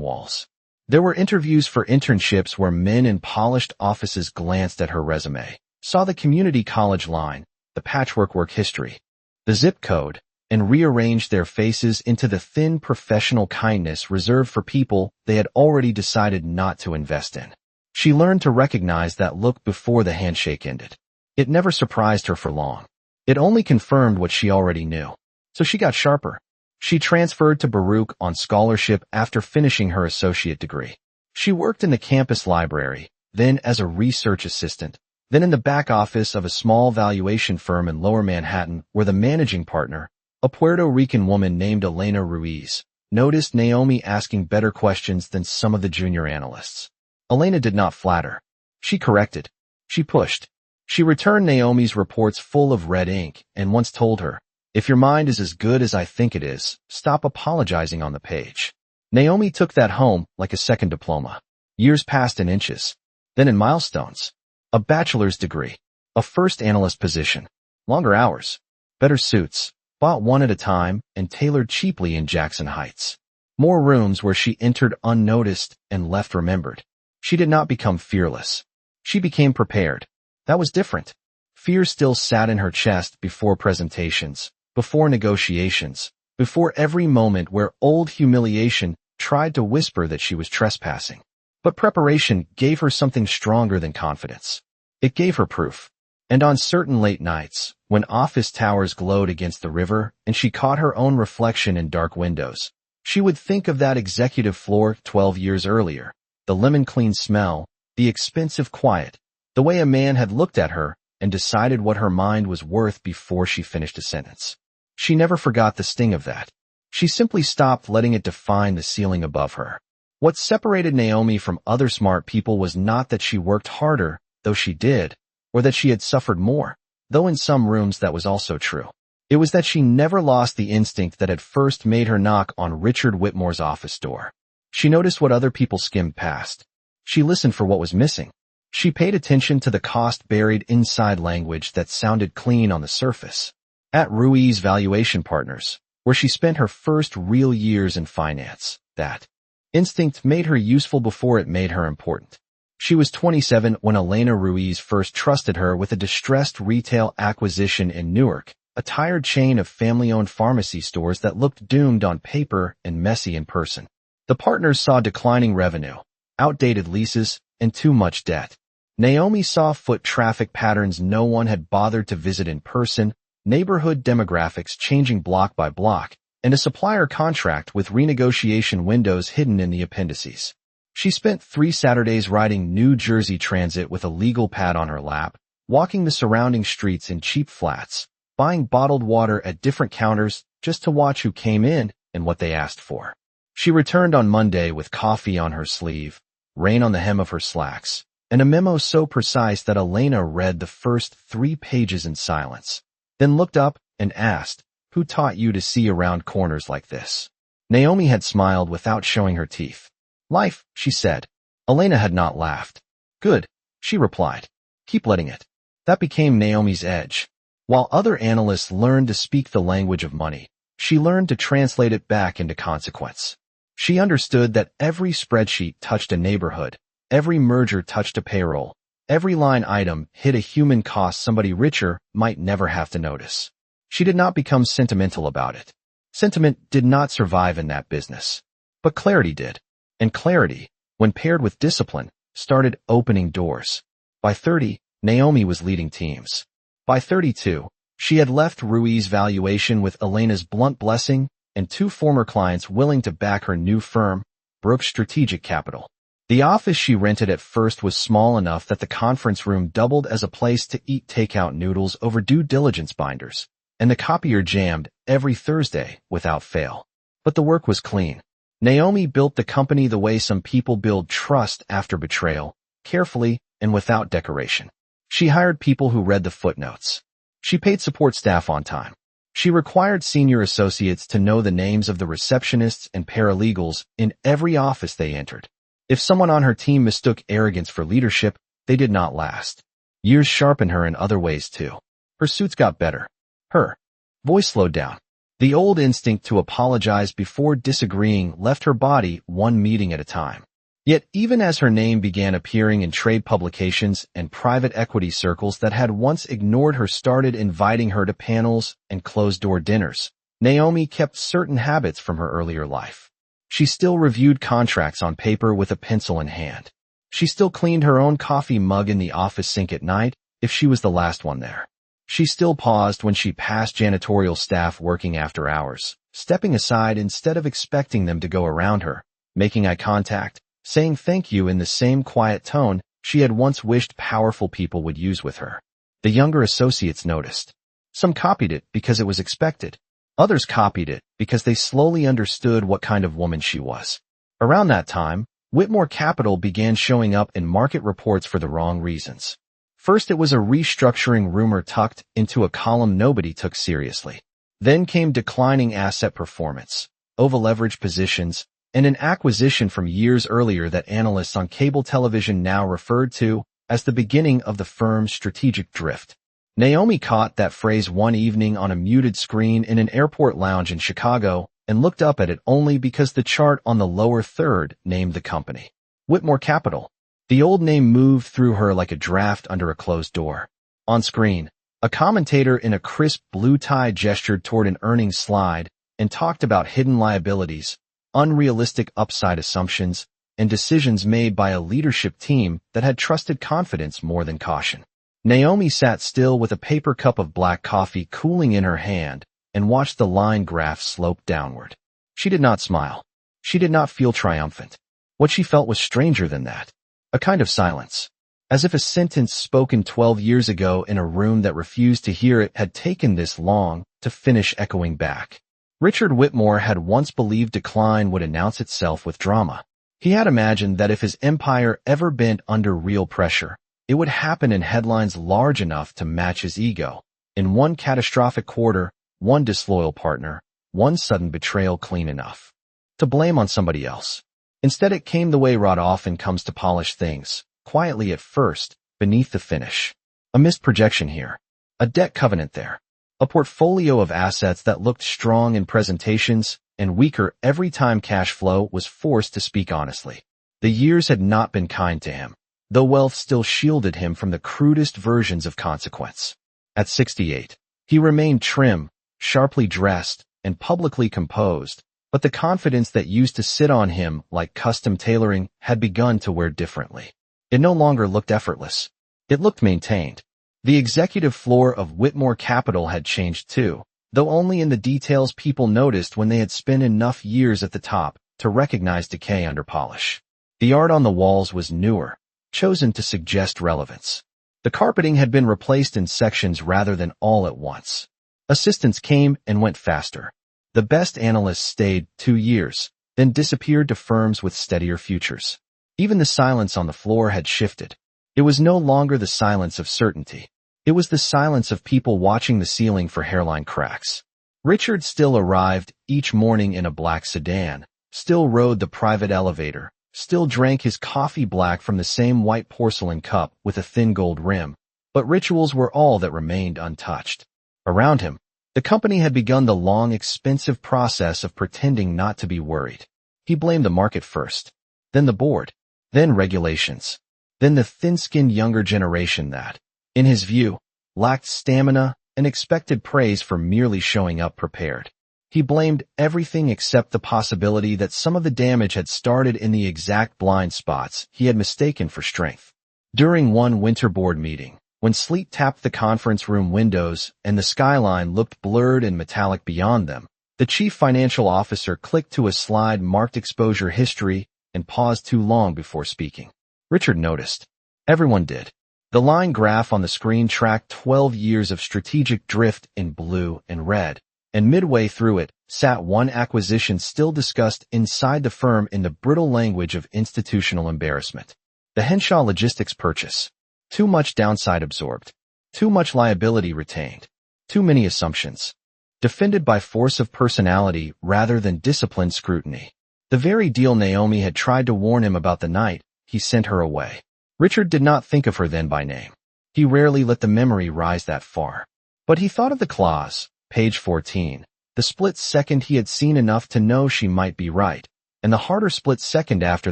walls. There were interviews for internships where men in polished offices glanced at her resume, saw the community college line, the patchwork work history, the zip code, and rearranged their faces into the thin professional kindness reserved for people they had already decided not to invest in. She learned to recognize that look before the handshake ended. It never surprised her for long. It only confirmed what she already knew. So she got sharper. She transferred to Baruch on scholarship after finishing her associate degree. She worked in the campus library, then as a research assistant, then in the back office of a small valuation firm in Lower Manhattan where the managing partner, a Puerto Rican woman named Elena Ruiz, noticed Naomi asking better questions than some of the junior analysts. Elena did not flatter. She corrected. She pushed. She returned Naomi's reports full of red ink and once told her, "If your mind is as good as I think it is, stop apologizing on the page." Naomi took that home like a second diploma. Years passed in inches, then in milestones. A bachelor's degree, a first analyst position, longer hours, better suits, bought one at a time and tailored cheaply in Jackson Heights. More rooms where she entered unnoticed and left remembered. She did not become fearless. She became prepared. That was different. Fear still sat in her chest before presentations, before negotiations, before every moment where old humiliation tried to whisper that she was trespassing. But preparation gave her something stronger than confidence. It gave her proof. And on certain late nights, when office towers glowed against the river and she caught her own reflection in dark windows, she would think of that executive floor 12 years earlier, the lemon-clean smell, the expensive quiet, the way a man had looked at her and decided what her mind was worth before she finished a sentence. She never forgot the sting of that. She simply stopped letting it define the ceiling above her. What separated Naomi from other smart people was not that she worked harder, though she did, or that she had suffered more, though in some rooms that was also true. It was that she never lost the instinct that had first made her knock on Richard Whitmore's office door. She noticed what other people skimmed past. She listened for what was missing. She paid attention to the cost buried inside language that sounded clean on the surface. At Ruiz Valuation Partners, where she spent her first real years in finance, that instinct made her useful before it made her important. She was 27 when Elena Ruiz first trusted her with a distressed retail acquisition in Newark, a tired chain of family-owned pharmacy stores that looked doomed on paper and messy in person. The partners saw declining revenue, outdated leases, and too much debt. Naomi saw foot traffic patterns no one had bothered to visit in person, neighborhood demographics changing block by block, and a supplier contract with renegotiation windows hidden in the appendices. She spent 3 Saturdays riding New Jersey Transit with a legal pad on her lap, walking the surrounding streets in cheap flats, buying bottled water at different counters just to watch who came in and what they asked for. She returned on Monday with coffee on her sleeve, rain on the hem of her slacks, and a memo so precise that Elena read the first 3 pages in silence, then looked up and asked, "Who taught you to see around corners like this?" Naomi had smiled without showing her teeth. Life, she said. Elena had not laughed. Good, she replied. Keep letting it. That became Naomi's edge. While other analysts learned to speak the language of money, she learned to translate it back into consequence. She understood that every spreadsheet touched a neighborhood, every merger touched a payroll, every line item hit a human cost somebody richer might never have to notice. She did not become sentimental about it. Sentiment did not survive in that business. But clarity did. And clarity, when paired with discipline, started opening doors. By 30, Naomi was leading teams. By 32, she had left Rui's valuation with Elena's blunt blessing and 2 former clients willing to back her new firm, Brooks Strategic Capital. The office she rented at first was small enough that the conference room doubled as a place to eat takeout noodles over due diligence binders, and the copier jammed every Thursday without fail. But the work was clean. Naomi built the company the way some people build trust after betrayal, carefully and without decoration. She hired people who read the footnotes. She paid support staff on time. She required senior associates to know the names of the receptionists and paralegals in every office they entered. If someone on her team mistook arrogance for leadership, they did not last. Years sharpened her in other ways too. Her suits got better. Her voice slowed down. The old instinct to apologize before disagreeing left her body one meeting at a time. Yet even as her name began appearing in trade publications and private equity circles that had once ignored her started inviting her to panels and closed-door dinners, Naomi kept certain habits from her earlier life. She still reviewed contracts on paper with a pencil in hand. She still cleaned her own coffee mug in the office sink at night if she was the last one there. She still paused when she passed janitorial staff working after hours, stepping aside instead of expecting them to go around her, making eye contact, saying thank you in the same quiet tone she had once wished powerful people would use with her. The younger associates noticed. Some copied it because it was expected. Others copied it because they slowly understood what kind of woman she was. Around that time, Whitmore Capital began showing up in market reports for the wrong reasons. First, it was a restructuring rumor tucked into a column nobody took seriously. Then came declining asset performance, over-leveraged positions, and an acquisition from years earlier that analysts on cable television now referred to as the beginning of the firm's strategic drift. Naomi caught that phrase one evening on a muted screen in an airport lounge in Chicago and looked up at it only because the chart on the lower third named the company. Whitmore Capital. The old name moved through her like a draft under a closed door. On screen, a commentator in a crisp blue tie gestured toward an earnings slide and talked about hidden liabilities, unrealistic upside assumptions, and decisions made by a leadership team that had trusted confidence more than caution. Naomi sat still with a paper cup of black coffee cooling in her hand and watched the line graph slope downward. She did not smile. She did not feel triumphant. What she felt was stranger than that. A kind of silence. As if a sentence spoken 12 years ago in a room that refused to hear it had taken this long to finish echoing back. Richard Whitmore had once believed decline would announce itself with drama. He had imagined that if his empire ever bent under real pressure, it would happen in headlines large enough to match his ego. In one catastrophic quarter, one disloyal partner, one sudden betrayal clean enough to blame on somebody else. Instead, it came the way Rod often comes to polish things, quietly at first, beneath the finish. A missed projection here. A debt covenant there. A portfolio of assets that looked strong in presentations and weaker every time cash flow was forced to speak honestly. The years had not been kind to him, though wealth still shielded him from the crudest versions of consequence. At 68, he remained trim, sharply dressed, and publicly composed, but the confidence that used to sit on him like custom tailoring had begun to wear differently. It no longer looked effortless. It looked maintained. The executive floor of Whitmore Capital had changed too, though only in the details people noticed when they had spent enough years at the top to recognize decay under polish. The art on the walls was newer, chosen to suggest relevance. The carpeting had been replaced in sections rather than all at once. Assistants came and went faster. The best analysts stayed 2 years, then disappeared to firms with steadier futures. Even the silence on the floor had shifted. It was no longer the silence of certainty. It was the silence of people watching the ceiling for hairline cracks. Richard still arrived each morning in a black sedan, still rode the private elevator, still drank his coffee black from the same white porcelain cup with a thin gold rim, but rituals were all that remained untouched. Around him, the company had begun the long, expensive process of pretending not to be worried. He blamed the market first, then the board, then regulations, then the thin-skinned younger generation that, in his view, lacked stamina and expected praise for merely showing up prepared. He blamed everything except the possibility that some of the damage had started in the exact blind spots he had mistaken for strength. During one winter board meeting, when sleet tapped the conference room windows and the skyline looked blurred and metallic beyond them, the chief financial officer clicked to a slide marked exposure history and paused too long before speaking. Richard noticed. Everyone did. The line graph on the screen tracked 12 years of strategic drift in blue and red, and midway through it sat one acquisition still discussed inside the firm in the brittle language of institutional embarrassment. The Henshaw Logistics purchase. Too much downside absorbed. Too much liability retained. Too many assumptions. Defended by force of personality rather than disciplined scrutiny. The very deal Naomi had tried to warn him about the night he sent her away. Richard did not think of her then by name. He rarely let the memory rise that far. But he thought of the clause, page 14, the split second he had seen enough to know she might be right, and the harder split second after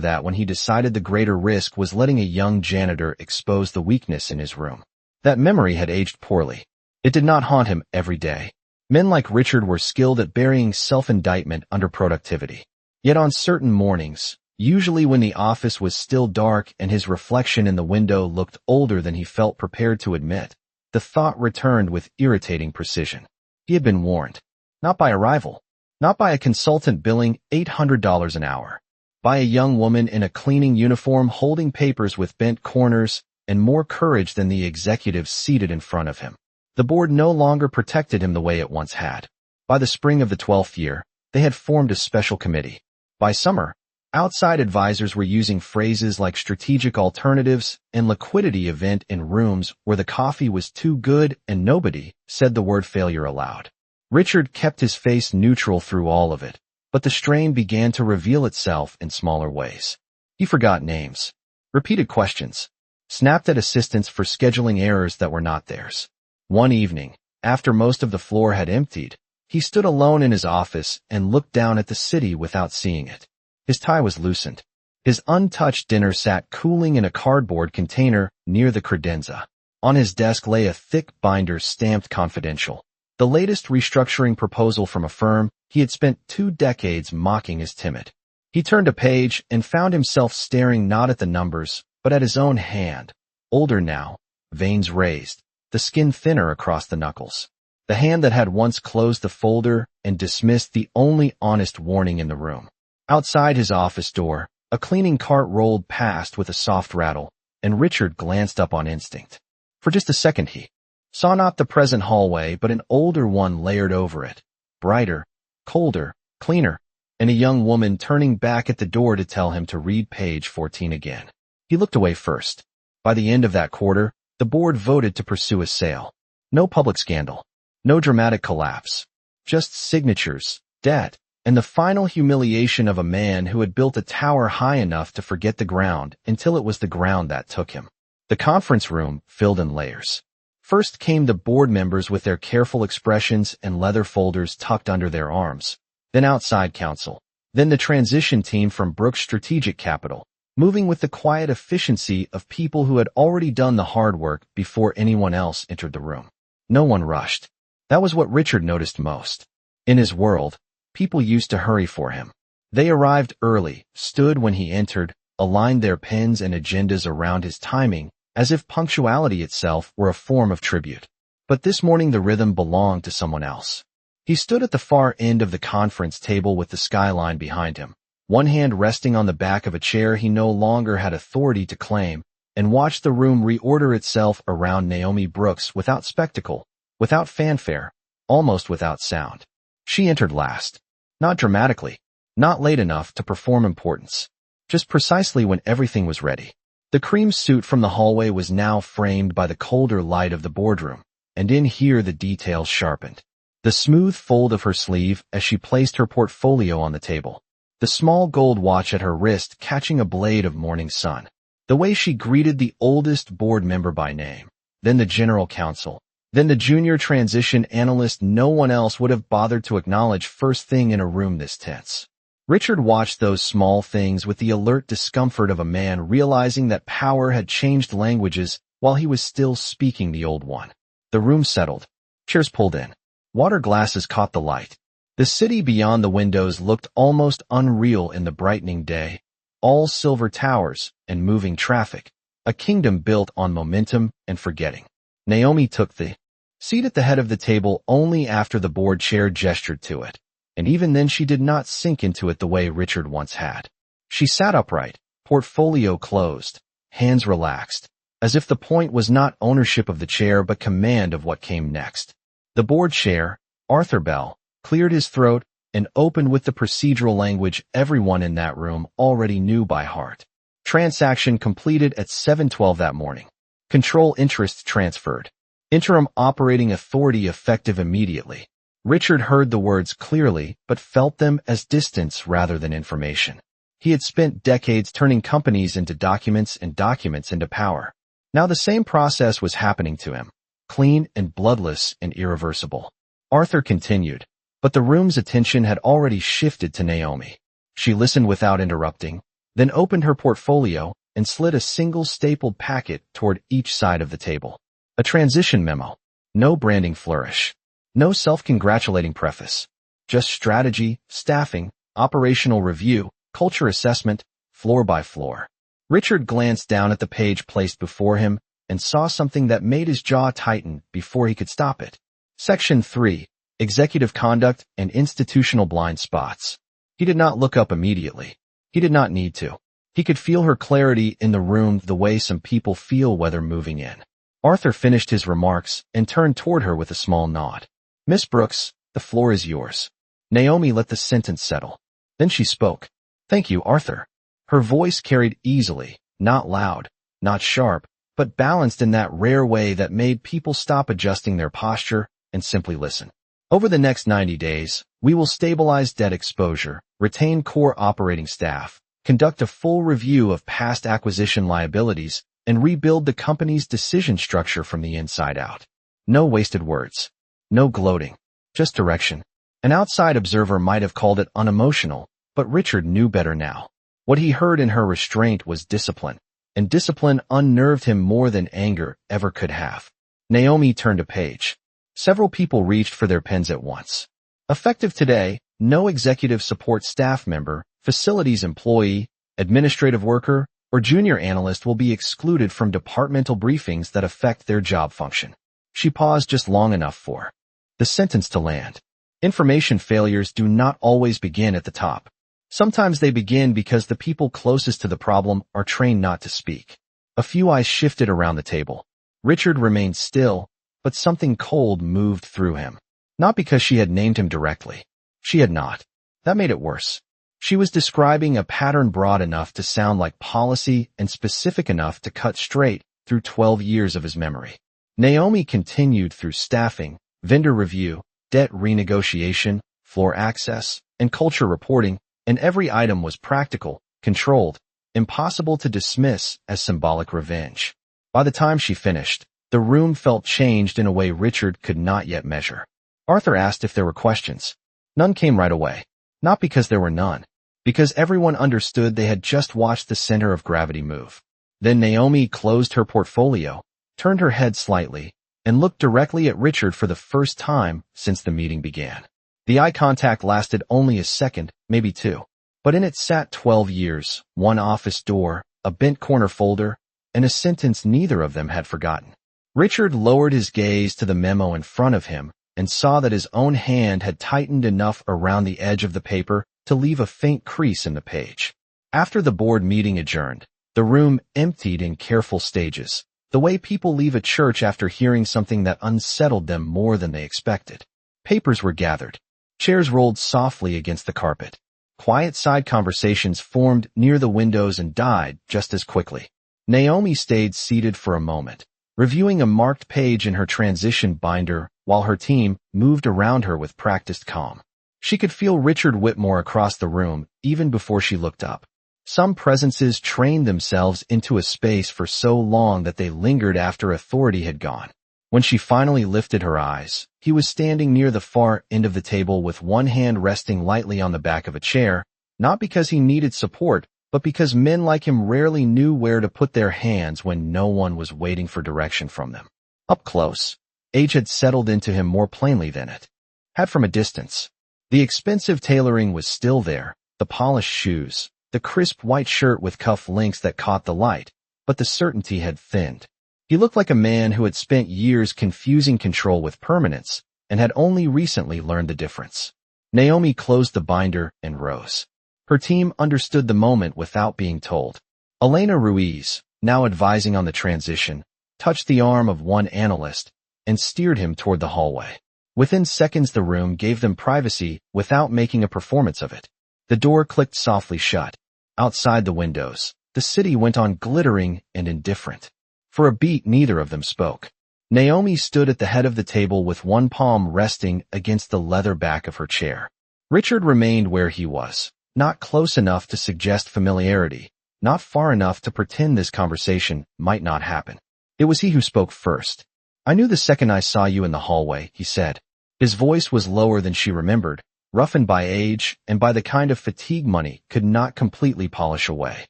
that when he decided the greater risk was letting a young janitor expose the weakness in his room. That memory had aged poorly. It did not haunt him every day. Men like Richard were skilled at burying self-indictment under productivity. Yet on certain mornings, usually when the office was still dark and his reflection in the window looked older than he felt prepared to admit, the thought returned with irritating precision. He had been warned. Not by a rival. Not by a consultant billing $800 an hour. By a young woman in a cleaning uniform holding papers with bent corners and more courage than the executives seated in front of him. The board no longer protected him the way it once had. By the spring of the 12th year, they had formed a special committee. By summer, outside advisors were using phrases like strategic alternatives and liquidity event in rooms where the coffee was too good and nobody said the word failure aloud. Richard kept his face neutral through all of it, but the strain began to reveal itself in smaller ways. He forgot names, repeated questions, snapped at assistants for scheduling errors that were not theirs. One evening, after most of the floor had emptied, he stood alone in his office and looked down at the city without seeing it. His tie was loosened. His untouched dinner sat cooling in a cardboard container near the credenza. On his desk lay a thick binder stamped confidential. The latest restructuring proposal from a firm he had spent 2 decades mocking as timid. He turned a page and found himself staring not at the numbers, but at his own hand, older now, veins raised, the skin thinner across the knuckles. The hand that had once closed the folder and dismissed the only honest warning in the room. Outside his office door, a cleaning cart rolled past with a soft rattle, and Richard glanced up on instinct. For just a second he saw not the present hallway but an older one layered over it, brighter, colder, cleaner, and a young woman turning back at the door to tell him to read page 14 again. He looked away first. By the end of that quarter, the board voted to pursue a sale. No public scandal. No dramatic collapse. Just signatures, debt, and the final humiliation of a man who had built a tower high enough to forget the ground until it was the ground that took him. The conference room filled in layers. First came the board members with their careful expressions and leather folders tucked under their arms. Then outside counsel. Then the transition team from Brooks Strategic Capital, moving with the quiet efficiency of people who had already done the hard work before anyone else entered the room. No one rushed. That was what Richard noticed most. In his world, people used to hurry for him. They arrived early, stood when he entered, aligned their pens and agendas around his timing, as if punctuality itself were a form of tribute. But this morning the rhythm belonged to someone else. He stood at the far end of the conference table with the skyline behind him, one hand resting on the back of a chair he no longer had authority to claim, and watched the room reorder itself around Naomi Brooks without spectacle, without fanfare, almost without sound. She entered last. Not dramatically, not late enough to perform importance. Just precisely when everything was ready. The cream suit from the hallway was now framed by the colder light of the boardroom, and in here the details sharpened. The smooth fold of her sleeve as she placed her portfolio on the table. The small gold watch at her wrist catching a blade of morning sun. The way she greeted the oldest board member by name, then the general counsel, then the junior transition analyst no one else would have bothered to acknowledge first thing in a room this tense. Richard watched those small things with the alert discomfort of a man realizing that power had changed languages while he was still speaking the old one. The room settled. Chairs pulled in. Water glasses caught the light. The city beyond the windows looked almost unreal in the brightening day. All silver towers and moving traffic. A kingdom built on momentum and forgetting. Naomi took the seat at the head of the table only after the board chair gestured to it. And even then she did not sink into it the way Richard once had. She sat upright, portfolio closed, hands relaxed, as if the point was not ownership of the chair but command of what came next. The board chair, Arthur Bell, cleared his throat and opened with the procedural language everyone in that room already knew by heart. Transaction completed at 7:12 that morning. Control interest transferred. Interim operating authority effective immediately. Richard heard the words clearly but felt them as distance rather than information. He had spent decades turning companies into documents and documents into power. Now the same process was happening to him. Clean and bloodless and irreversible. Arthur continued, but the room's attention had already shifted to Naomi. She listened without interrupting, then opened her portfolio and slid a single stapled packet toward each side of the table. A transition memo. No branding flourish. No self-congratulating preface. Just strategy, staffing, operational review, culture assessment, floor by floor. Richard glanced down at the page placed before him and saw something that made his jaw tighten before he could stop it. Section 3. Executive Conduct and Institutional Blind Spots. He did not look up immediately. He did not need to. He could feel her clarity in the room the way some people feel whether moving in. Arthur finished his remarks and turned toward her with a small nod. Miss Brooks, the floor is yours. Naomi let the sentence settle. Then she spoke. Thank you, Arthur. Her voice carried easily, not loud, not sharp, but balanced in that rare way that made people stop adjusting their posture and simply listen. Over the next 90 days, we will stabilize debt exposure, retain core operating staff, conduct a full review of past acquisition liabilities, and rebuild the company's decision structure from the inside out. No wasted words. No gloating. Just direction. An outside observer might have called it unemotional, but Richard knew better now. What he heard in her restraint was discipline, and discipline unnerved him more than anger ever could have. Naomi turned a page. Several people reached for their pens at once. Effective today, no executive support staff member, facilities employee, administrative worker, or junior analyst will be excluded from departmental briefings that affect their job function. She paused just long enough for the sentence to land. Information failures do not always begin at the top. Sometimes they begin because the people closest to the problem are trained not to speak. A few eyes shifted around the table. Richard remained still, but something cold moved through him. Not because she had named him directly. She had not. That made it worse. She was describing a pattern broad enough to sound like policy and specific enough to cut straight through 12 years of his memory. Naomi continued through staffing, vendor review, debt renegotiation, floor access, and culture reporting, and every item was practical, controlled, impossible to dismiss as symbolic revenge. By the time she finished, the room felt changed in a way Richard could not yet measure. Arthur asked if there were questions. None came right away. Not because there were none. Because everyone understood they had just watched the center of gravity move. Then Naomi closed her portfolio, turned her head slightly, and looked directly at Richard for the first time since the meeting began. The eye contact lasted only a second, maybe two. But in it sat 12 years, one office door, a bent corner folder, and a sentence neither of them had forgotten. Richard lowered his gaze to the memo in front of him and saw that his own hand had tightened enough around the edge of the paper to leave a faint crease in the page. After the board meeting adjourned, the room emptied in careful stages, the way people leave a church after hearing something that unsettled them more than they expected. Papers were gathered. Chairs rolled softly against the carpet. Quiet side conversations formed near the windows and died just as quickly. Naomi stayed seated for a moment, reviewing a marked page in her transition binder while her team moved around her with practiced calm. She could feel Richard Whitmore across the room even before she looked up. Some presences trained themselves into a space for so long that they lingered after authority had gone. When she finally lifted her eyes, he was standing near the far end of the table with one hand resting lightly on the back of a chair, not because he needed support, but because men like him rarely knew where to put their hands when no one was waiting for direction from them. Up close, age had settled into him more plainly than it had from a distance. The expensive tailoring was still there, the polished shoes, the crisp white shirt with cuff links that caught the light, but the certainty had thinned. He looked like a man who had spent years confusing control with permanence and had only recently learned the difference. Naomi closed the binder and rose. Her team understood the moment without being told. Elena Ruiz, now advising on the transition, touched the arm of one analyst and steered him toward the hallway. Within seconds the room gave them privacy without making a performance of it. The door clicked softly shut. Outside the windows, the city went on glittering and indifferent. For a beat neither of them spoke. Naomi stood at the head of the table with one palm resting against the leather back of her chair. Richard remained where he was, not close enough to suggest familiarity, not far enough to pretend this conversation might not happen. It was he who spoke first. "I knew the second I saw you in the hallway," he said. His voice was lower than she remembered, roughened by age and by the kind of fatigue money could not completely polish away.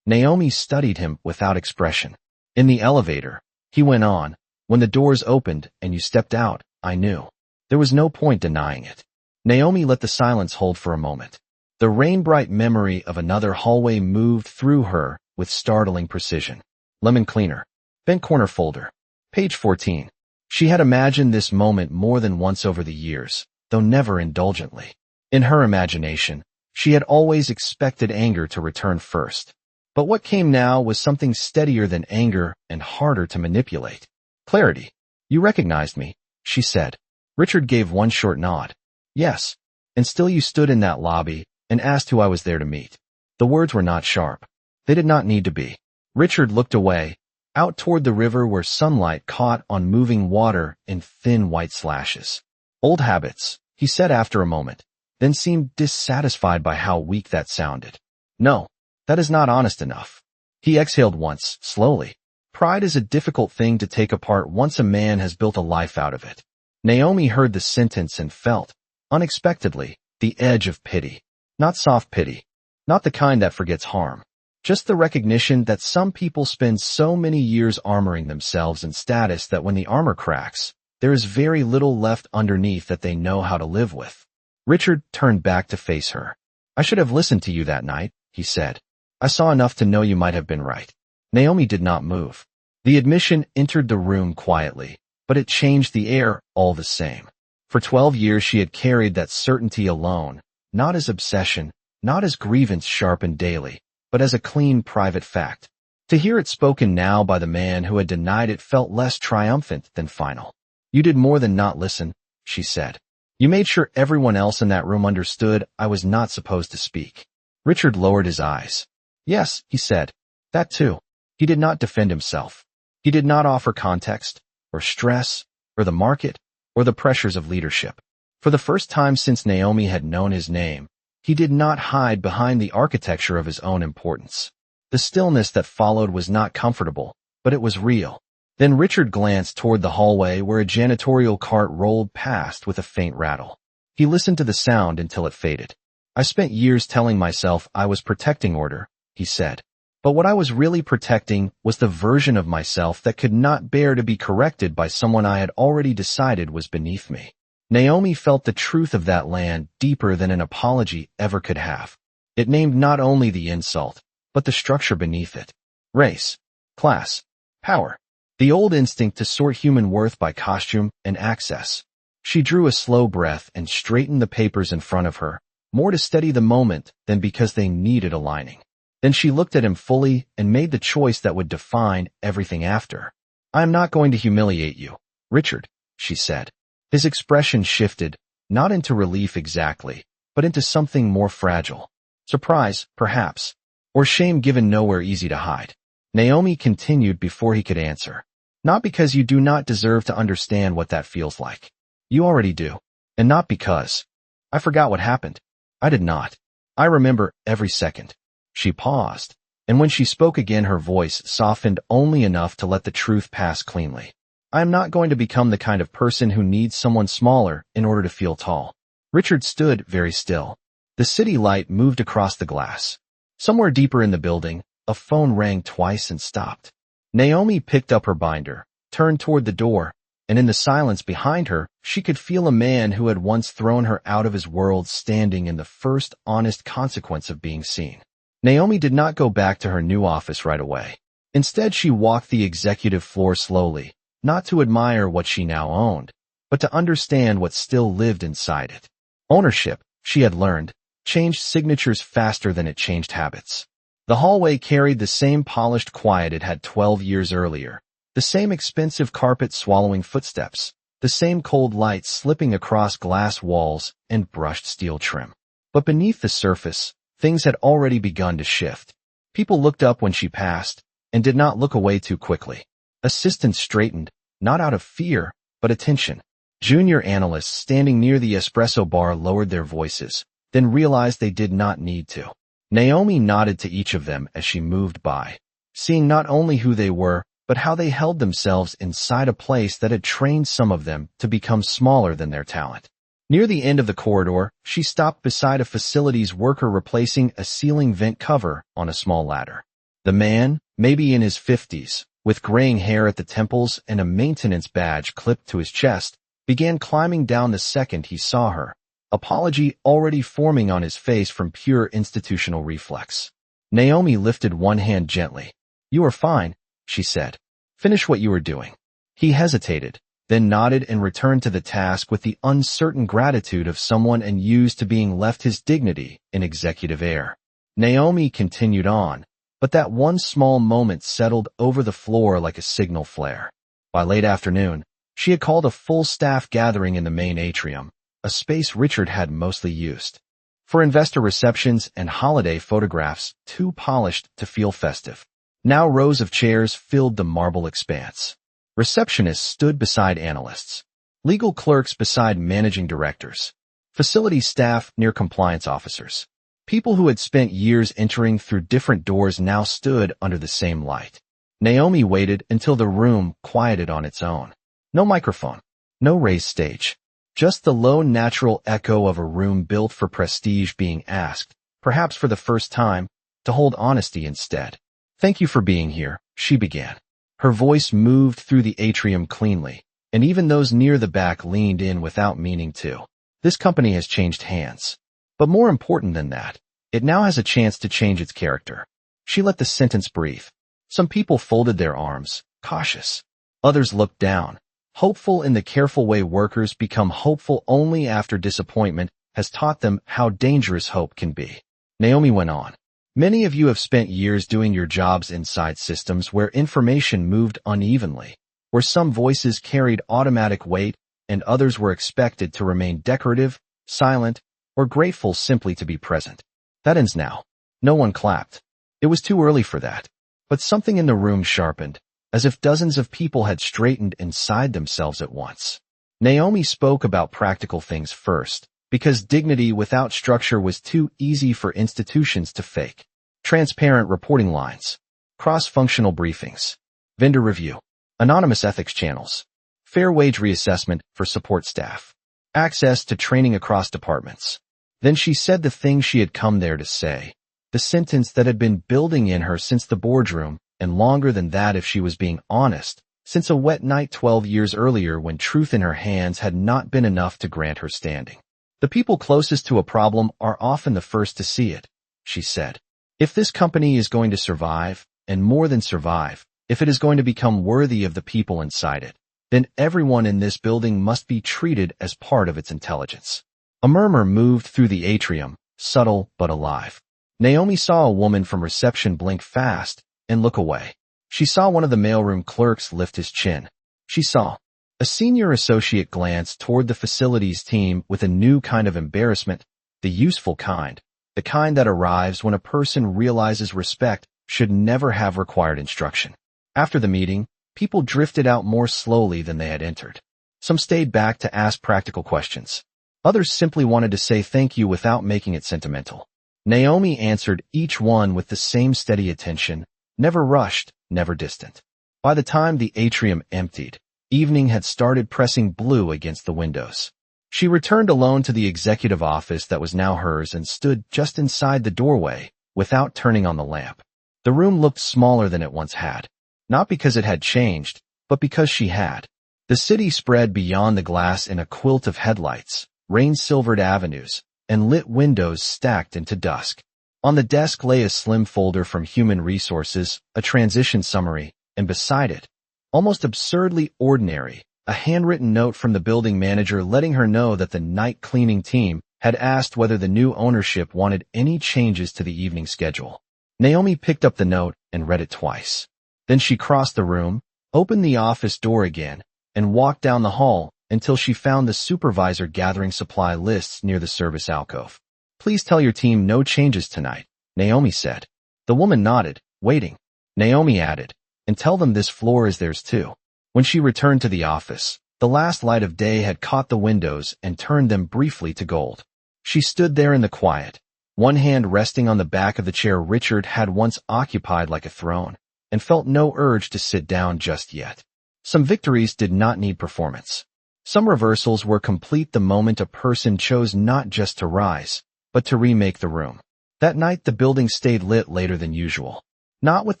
Naomi studied him without expression. "In the elevator," he went on, "when the doors opened and you stepped out, I knew." There was no point denying it. Naomi let the silence hold for a moment. The rain-bright memory of another hallway moved through her with startling precision. Lemon cleaner. Bent corner folder. Page 14. She had imagined this moment more than once over the years, though never indulgently. In her imagination, she had always expected anger to return first. But what came now was something steadier than anger and harder to manipulate. "Clarity. You recognized me," she said. Richard gave one short nod. "Yes. And still you stood in that lobby and asked who I was there to meet." The words were not sharp. They did not need to be. Richard looked away, out toward the river where sunlight caught on moving water in thin white slashes. "Old habits," he said after a moment, then seemed dissatisfied by how weak that sounded. "No, that is not honest enough." He exhaled once, slowly. Pride is a difficult thing to take apart once a man has built a life out of it. Naomi heard the sentence and felt, unexpectedly, the edge of pity. Not soft pity. Not the kind that forgets harm. Just the recognition that some people spend so many years armoring themselves in status that when the armor cracks, there is very little left underneath that they know how to live with. Richard turned back to face her. "I should have listened to you that night," he said. "I saw enough to know you might have been right." Naomi did not move. The admission entered the room quietly, but it changed the air all the same. For 12 years she had carried that certainty alone, not as obsession, not as grievance sharpened daily, but as a clean private fact. To hear it spoken now by the man who had denied it felt less triumphant than final. "You did more than not listen," she said. "You made sure everyone else in that room understood I was not supposed to speak." Richard lowered his eyes. "Yes," he said. "That too." He did not defend himself. He did not offer context, or stress, or the market, or the pressures of leadership. For the first time since Naomi had known his name, he did not hide behind the architecture of his own importance. The stillness that followed was not comfortable, but it was real. Then Richard glanced toward the hallway where a janitorial cart rolled past with a faint rattle. He listened to the sound until it faded. "I spent years telling myself I was protecting order," he said. "But what I was really protecting was the version of myself that could not bear to be corrected by someone I had already decided was beneath me." Naomi felt the truth of that land deeper than an apology ever could have. It named not only the insult, but the structure beneath it. Race, class, power. The old instinct to sort human worth by costume and access. She drew a slow breath and straightened the papers in front of her, more to steady the moment than because they needed aligning. Then she looked at him fully and made the choice that would define everything after. "I am not going to humiliate you, Richard," she said. His expression shifted, not into relief exactly, but into something more fragile. Surprise, perhaps, or shame given nowhere easy to hide. Naomi continued before he could answer. "Not because you do not deserve to understand what that feels like." You already do. And not because. I forgot what happened. I did not. I remember every second. She paused, and when she spoke again her voice softened only enough to let the truth pass cleanly. I am not going to become the kind of person who needs someone smaller in order to feel tall. Richard stood very still. The city light moved across the glass. Somewhere deeper in the building, a phone rang twice and stopped. Naomi picked up her binder, turned toward the door, and in the silence behind her, she could feel a man who had once thrown her out of his world standing in the first honest consequence of being seen. Naomi did not go back to her new office right away. Instead, she walked the executive floor slowly, not to admire what she now owned, but to understand what still lived inside it. Ownership, she had learned, changed signatures faster than it changed habits. The hallway carried the same polished quiet it had 12 years earlier, the same expensive carpet swallowing footsteps, the same cold light slipping across glass walls and brushed steel trim. But beneath the surface, things had already begun to shift. People looked up when she passed, and did not look away too quickly. Assistants straightened, not out of fear, but attention. Junior analysts standing near the espresso bar lowered their voices, then realized they did not need to. Naomi nodded to each of them as she moved by, seeing not only who they were, but how they held themselves inside a place that had trained some of them to become smaller than their talent. Near the end of the corridor, she stopped beside a facilities worker replacing a ceiling vent cover on a small ladder. The man, maybe in his 50s, with graying hair at the temples and a maintenance badge clipped to his chest, began climbing down the second he saw her, apology already forming on his face from pure institutional reflex. Naomi lifted one hand gently. "You are fine," she said. "Finish what you were doing." He hesitated, then nodded and returned to the task with the uncertain gratitude of someone unused to being left his dignity in executive air. Naomi continued on, but that one small moment settled over the floor like a signal flare. By late afternoon, she had called a full staff gathering in the main atrium, a space Richard had mostly used. For investor receptions and holiday photographs, too polished to feel festive. Now rows of chairs filled the marble expanse. Receptionists stood beside analysts. Legal clerks beside managing directors. Facility staff near compliance officers. People who had spent years entering through different doors now stood under the same light. Naomi waited until the room quieted on its own. No microphone. No raised stage. Just the low natural echo of a room built for prestige being asked, perhaps for the first time, to hold honesty instead. "Thank you for being here," she began. Her voice moved through the atrium cleanly, and even those near the back leaned in without meaning to. This company has changed hands. But more important than that, it now has a chance to change its character. She let the sentence breathe. Some people folded their arms, cautious. Others looked down, hopeful in the careful way workers become hopeful only after disappointment has taught them how dangerous hope can be. Naomi went on. "Many of you have spent years doing your jobs inside systems where information moved unevenly, where some voices carried automatic weight and others were expected to remain decorative, silent, or grateful simply to be present. That ends now." No one clapped. It was too early for that. But something in the room sharpened, as if dozens of people had straightened inside themselves at once. Naomi spoke about practical things first, because dignity without structure was too easy for institutions to fake. Transparent reporting lines, cross-functional briefings, vendor review, anonymous ethics channels, fair wage reassessment for support staff, access to training across departments. Then she said the thing she had come there to say, the sentence that had been building in her since the boardroom, and longer than that if she was being honest, since a wet night 12 years earlier when truth in her hands had not been enough to grant her standing. "The people closest to a problem are often the first to see it," she said. "If this company is going to survive, and more than survive, if it is going to become worthy of the people inside it, then everyone in this building must be treated as part of its intelligence." A murmur moved through the atrium, subtle but alive. Naomi saw a woman from reception blink fast and look away. She saw one of the mailroom clerks lift his chin. She saw a senior associate glance toward the facilities team with a new kind of embarrassment, the useful kind, the kind that arrives when a person realizes respect should never have required instruction. After the meeting, people drifted out more slowly than they had entered. Some stayed back to ask practical questions. Others simply wanted to say thank you without making it sentimental. Naomi answered each one with the same steady attention, never rushed, never distant. By the time the atrium emptied, evening had started pressing blue against the windows. She returned alone to the executive office that was now hers and stood just inside the doorway, without turning on the lamp. The room looked smaller than it once had. Not because it had changed, but because she had. The city spread beyond the glass in a quilt of headlights, rain-silvered avenues, and lit windows stacked into dusk. On the desk lay a slim folder from Human Resources, a transition summary, and beside it, almost absurdly ordinary, a handwritten note from the building manager letting her know that the night cleaning team had asked whether the new ownership wanted any changes to the evening schedule. Naomi picked up the note and read it twice. Then she crossed the room, opened the office door again, and walked down the hall until she found the supervisor gathering supply lists near the service alcove. "Please tell your team no changes tonight," Naomi said. The woman nodded, waiting. Naomi added, "And tell them this floor is theirs too." When she returned to the office, the last light of day had caught the windows and turned them briefly to gold. She stood there in the quiet, one hand resting on the back of the chair Richard had once occupied like a throne, and felt no urge to sit down just yet. Some victories did not need performance. Some reversals were complete the moment a person chose not just to rise, but to remake the room. That night the building stayed lit later than usual. Not with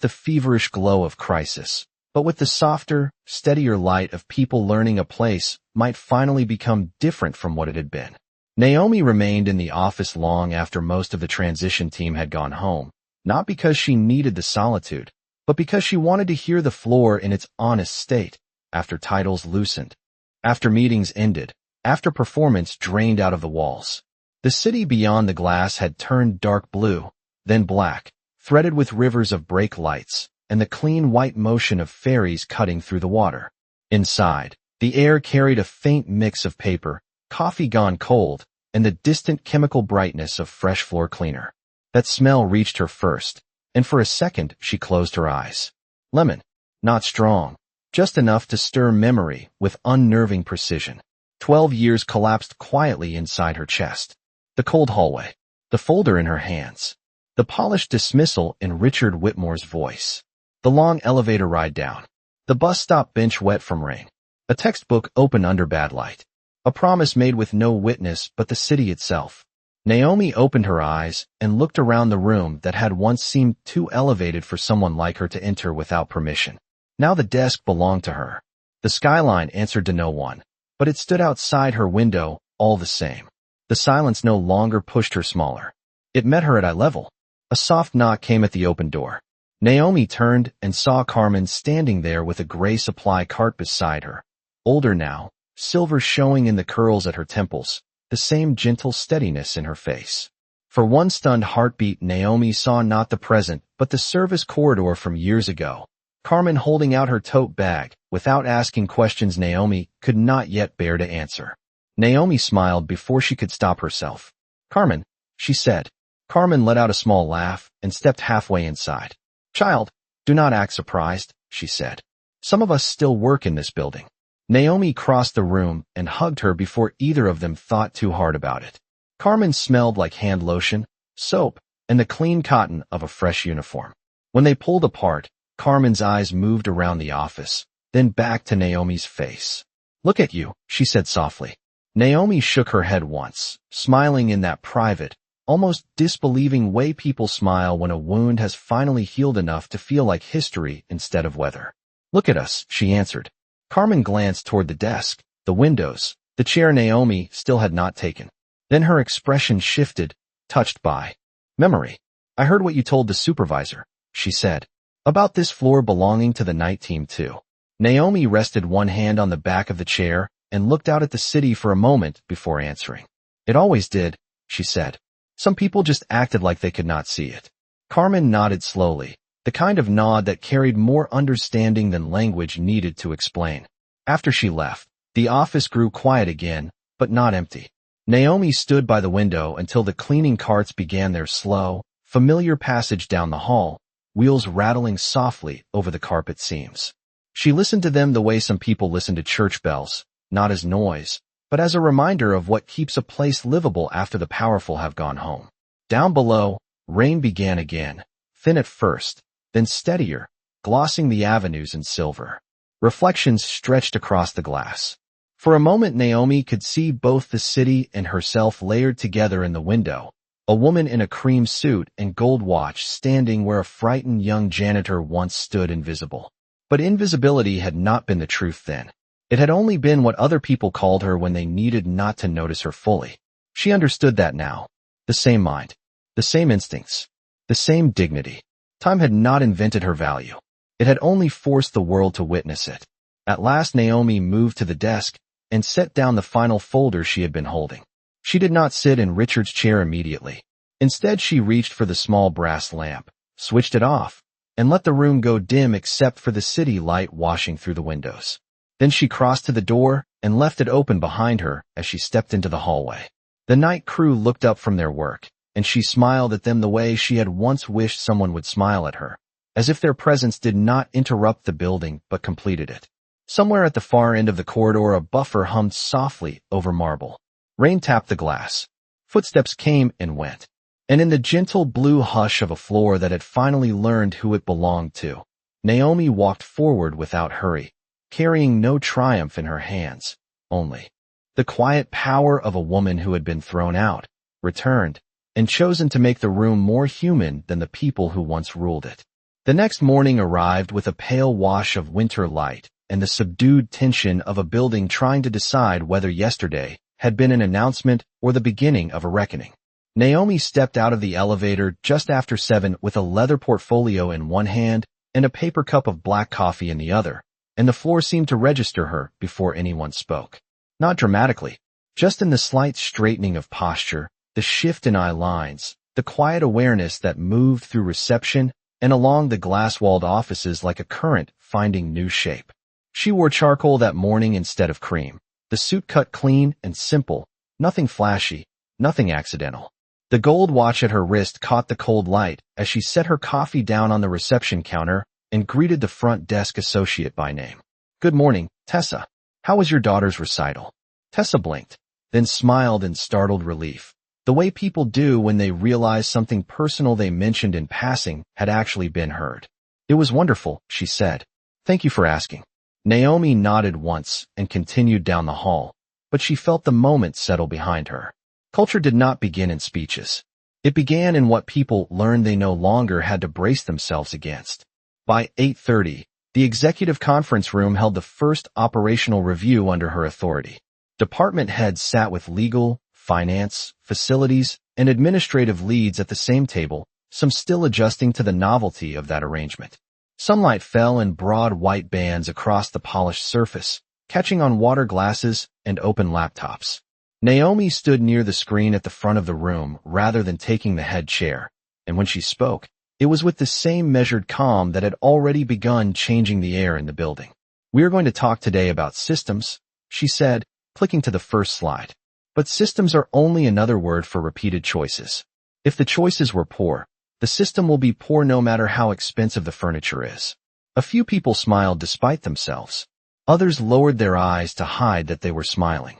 the feverish glow of crisis, but with the softer, steadier light of people learning a place might finally become different from what it had been. Naomi remained in the office long after most of the transition team had gone home, not because she needed the solitude, but because she wanted to hear the floor in its honest state, after titles loosened, after meetings ended, after performance drained out of the walls. The city beyond the glass had turned dark blue, then black, threaded with rivers of brake lights, and the clean white motion of ferries cutting through the water. Inside, the air carried a faint mix of paper, coffee gone cold, and the distant chemical brightness of fresh floor cleaner. That smell reached her first, and for a second she closed her eyes. Lemon. Not strong, just enough to stir memory with unnerving precision. 12 years collapsed quietly inside her chest. The cold hallway, the folder in her hands, the polished dismissal in Richard Whitmore's voice, the long elevator ride down, the bus stop bench wet from rain, a textbook open under bad light, a promise made with no witness but the city itself. Naomi opened her eyes and looked around the room that had once seemed too elevated for someone like her to enter without permission. Now the desk belonged to her. The skyline answered to no one, but it stood outside her window all the same. The silence no longer pushed her smaller. It met her at eye level. A soft knock came at the open door. Naomi turned and saw Carmen standing there with a gray supply cart beside her. Older now, silver showing in the curls at her temples, the same gentle steadiness in her face. For one stunned heartbeat, Naomi saw not the present, but the service corridor from years ago. Carmen holding out her tote bag, without asking questions Naomi could not yet bear to answer. Naomi smiled before she could stop herself. "Carmen," she said. Carmen let out a small laugh and stepped halfway inside. "Child, do not act surprised," she said. "Some of us still work in this building." Naomi crossed the room and hugged her before either of them thought too hard about it. Carmen smelled like hand lotion, soap, and the clean cotton of a fresh uniform. When they pulled apart, Carmen's eyes moved around the office, then back to Naomi's face. "Look at you," she said softly. Naomi shook her head once, smiling in that private, almost disbelieving way people smile when a wound has finally healed enough to feel like history instead of weather. "Look at us," she answered. Carmen glanced toward the desk, the windows, the chair Naomi still had not taken. Then her expression shifted, touched by memory. "I heard what you told the supervisor," she said, "about this floor belonging to the night team too." Naomi rested one hand on the back of the chair and looked out at the city for a moment before answering. "It always did," she said. "Some people just acted like they could not see it." Carmen nodded slowly, the kind of nod that carried more understanding than language needed to explain. After she left, the office grew quiet again, but not empty. Naomi stood by the window until the cleaning carts began their slow, familiar passage down the hall, wheels rattling softly over the carpet seams. She listened to them the way some people listen to church bells, not as noise, but as a reminder of what keeps a place livable after the powerful have gone home. Down below, rain began again, thin at first, then steadier, glossing the avenues in silver. Reflections stretched across the glass. For a moment Naomi could see both the city and herself layered together in the window, a woman in a cream suit and gold watch standing where a frightened young janitor once stood invisible. But invisibility had not been the truth then. It had only been what other people called her when they needed not to notice her fully. She understood that now. The same mind, the same instincts, the same dignity. Time had not invented her value. It had only forced the world to witness it. At last Naomi moved to the desk and set down the final folder she had been holding. She did not sit in Richard's chair immediately. Instead, she reached for the small brass lamp, switched it off, and let the room go dim except for the city light washing through the windows. Then she crossed to the door and left it open behind her as she stepped into the hallway. The night crew looked up from their work, and she smiled at them the way she had once wished someone would smile at her, as if their presence did not interrupt the building but completed it. Somewhere at the far end of the corridor a buffer hummed softly over marble. Rain tapped the glass. Footsteps came and went. And in the gentle blue hush of a floor that had finally learned who it belonged to, Naomi walked forward without hurry, carrying no triumph in her hands, only the quiet power of a woman who had been thrown out, returned, and chosen to make the room more human than the people who once ruled it. The next morning arrived with a pale wash of winter light and the subdued tension of a building trying to decide whether yesterday had been an announcement or the beginning of a reckoning. Naomi stepped out of the elevator just after 7 with a leather portfolio in one hand and a paper cup of black coffee in the other, and the floor seemed to register her before anyone spoke. Not dramatically, just in the slight straightening of posture, the shift in eye lines, the quiet awareness that moved through reception and along the glass-walled offices like a current finding new shape. She wore charcoal that morning instead of cream, the suit cut clean and simple, nothing flashy, nothing accidental. The gold watch at her wrist caught the cold light as she set her coffee down on the reception counter and greeted the front desk associate by name. "Good morning, Tessa. How was your daughter's recital?" Tessa blinked, then smiled in startled relief, the way people do when they realize something personal they mentioned in passing had actually been heard. "It was wonderful," she said. "Thank you for asking." Naomi nodded once and continued down the hall, but she felt the moment settle behind her. Culture did not begin in speeches. It began in what people learned they no longer had to brace themselves against. By 8:30, the executive conference room held the first operational review under her authority. Department heads sat with legal, finance, facilities, and administrative leads at the same table, some still adjusting to the novelty of that arrangement. Sunlight fell in broad white bands across the polished surface, catching on water glasses and open laptops. Naomi stood near the screen at the front of the room rather than taking the head chair, and when she spoke, it was with the same measured calm that had already begun changing the air in the building. "We are going to talk today about systems," she said, clicking to the first slide. "But systems are only another word for repeated choices. If the choices were poor, the system will be poor no matter how expensive the furniture is." A few people smiled despite themselves. Others lowered their eyes to hide that they were smiling.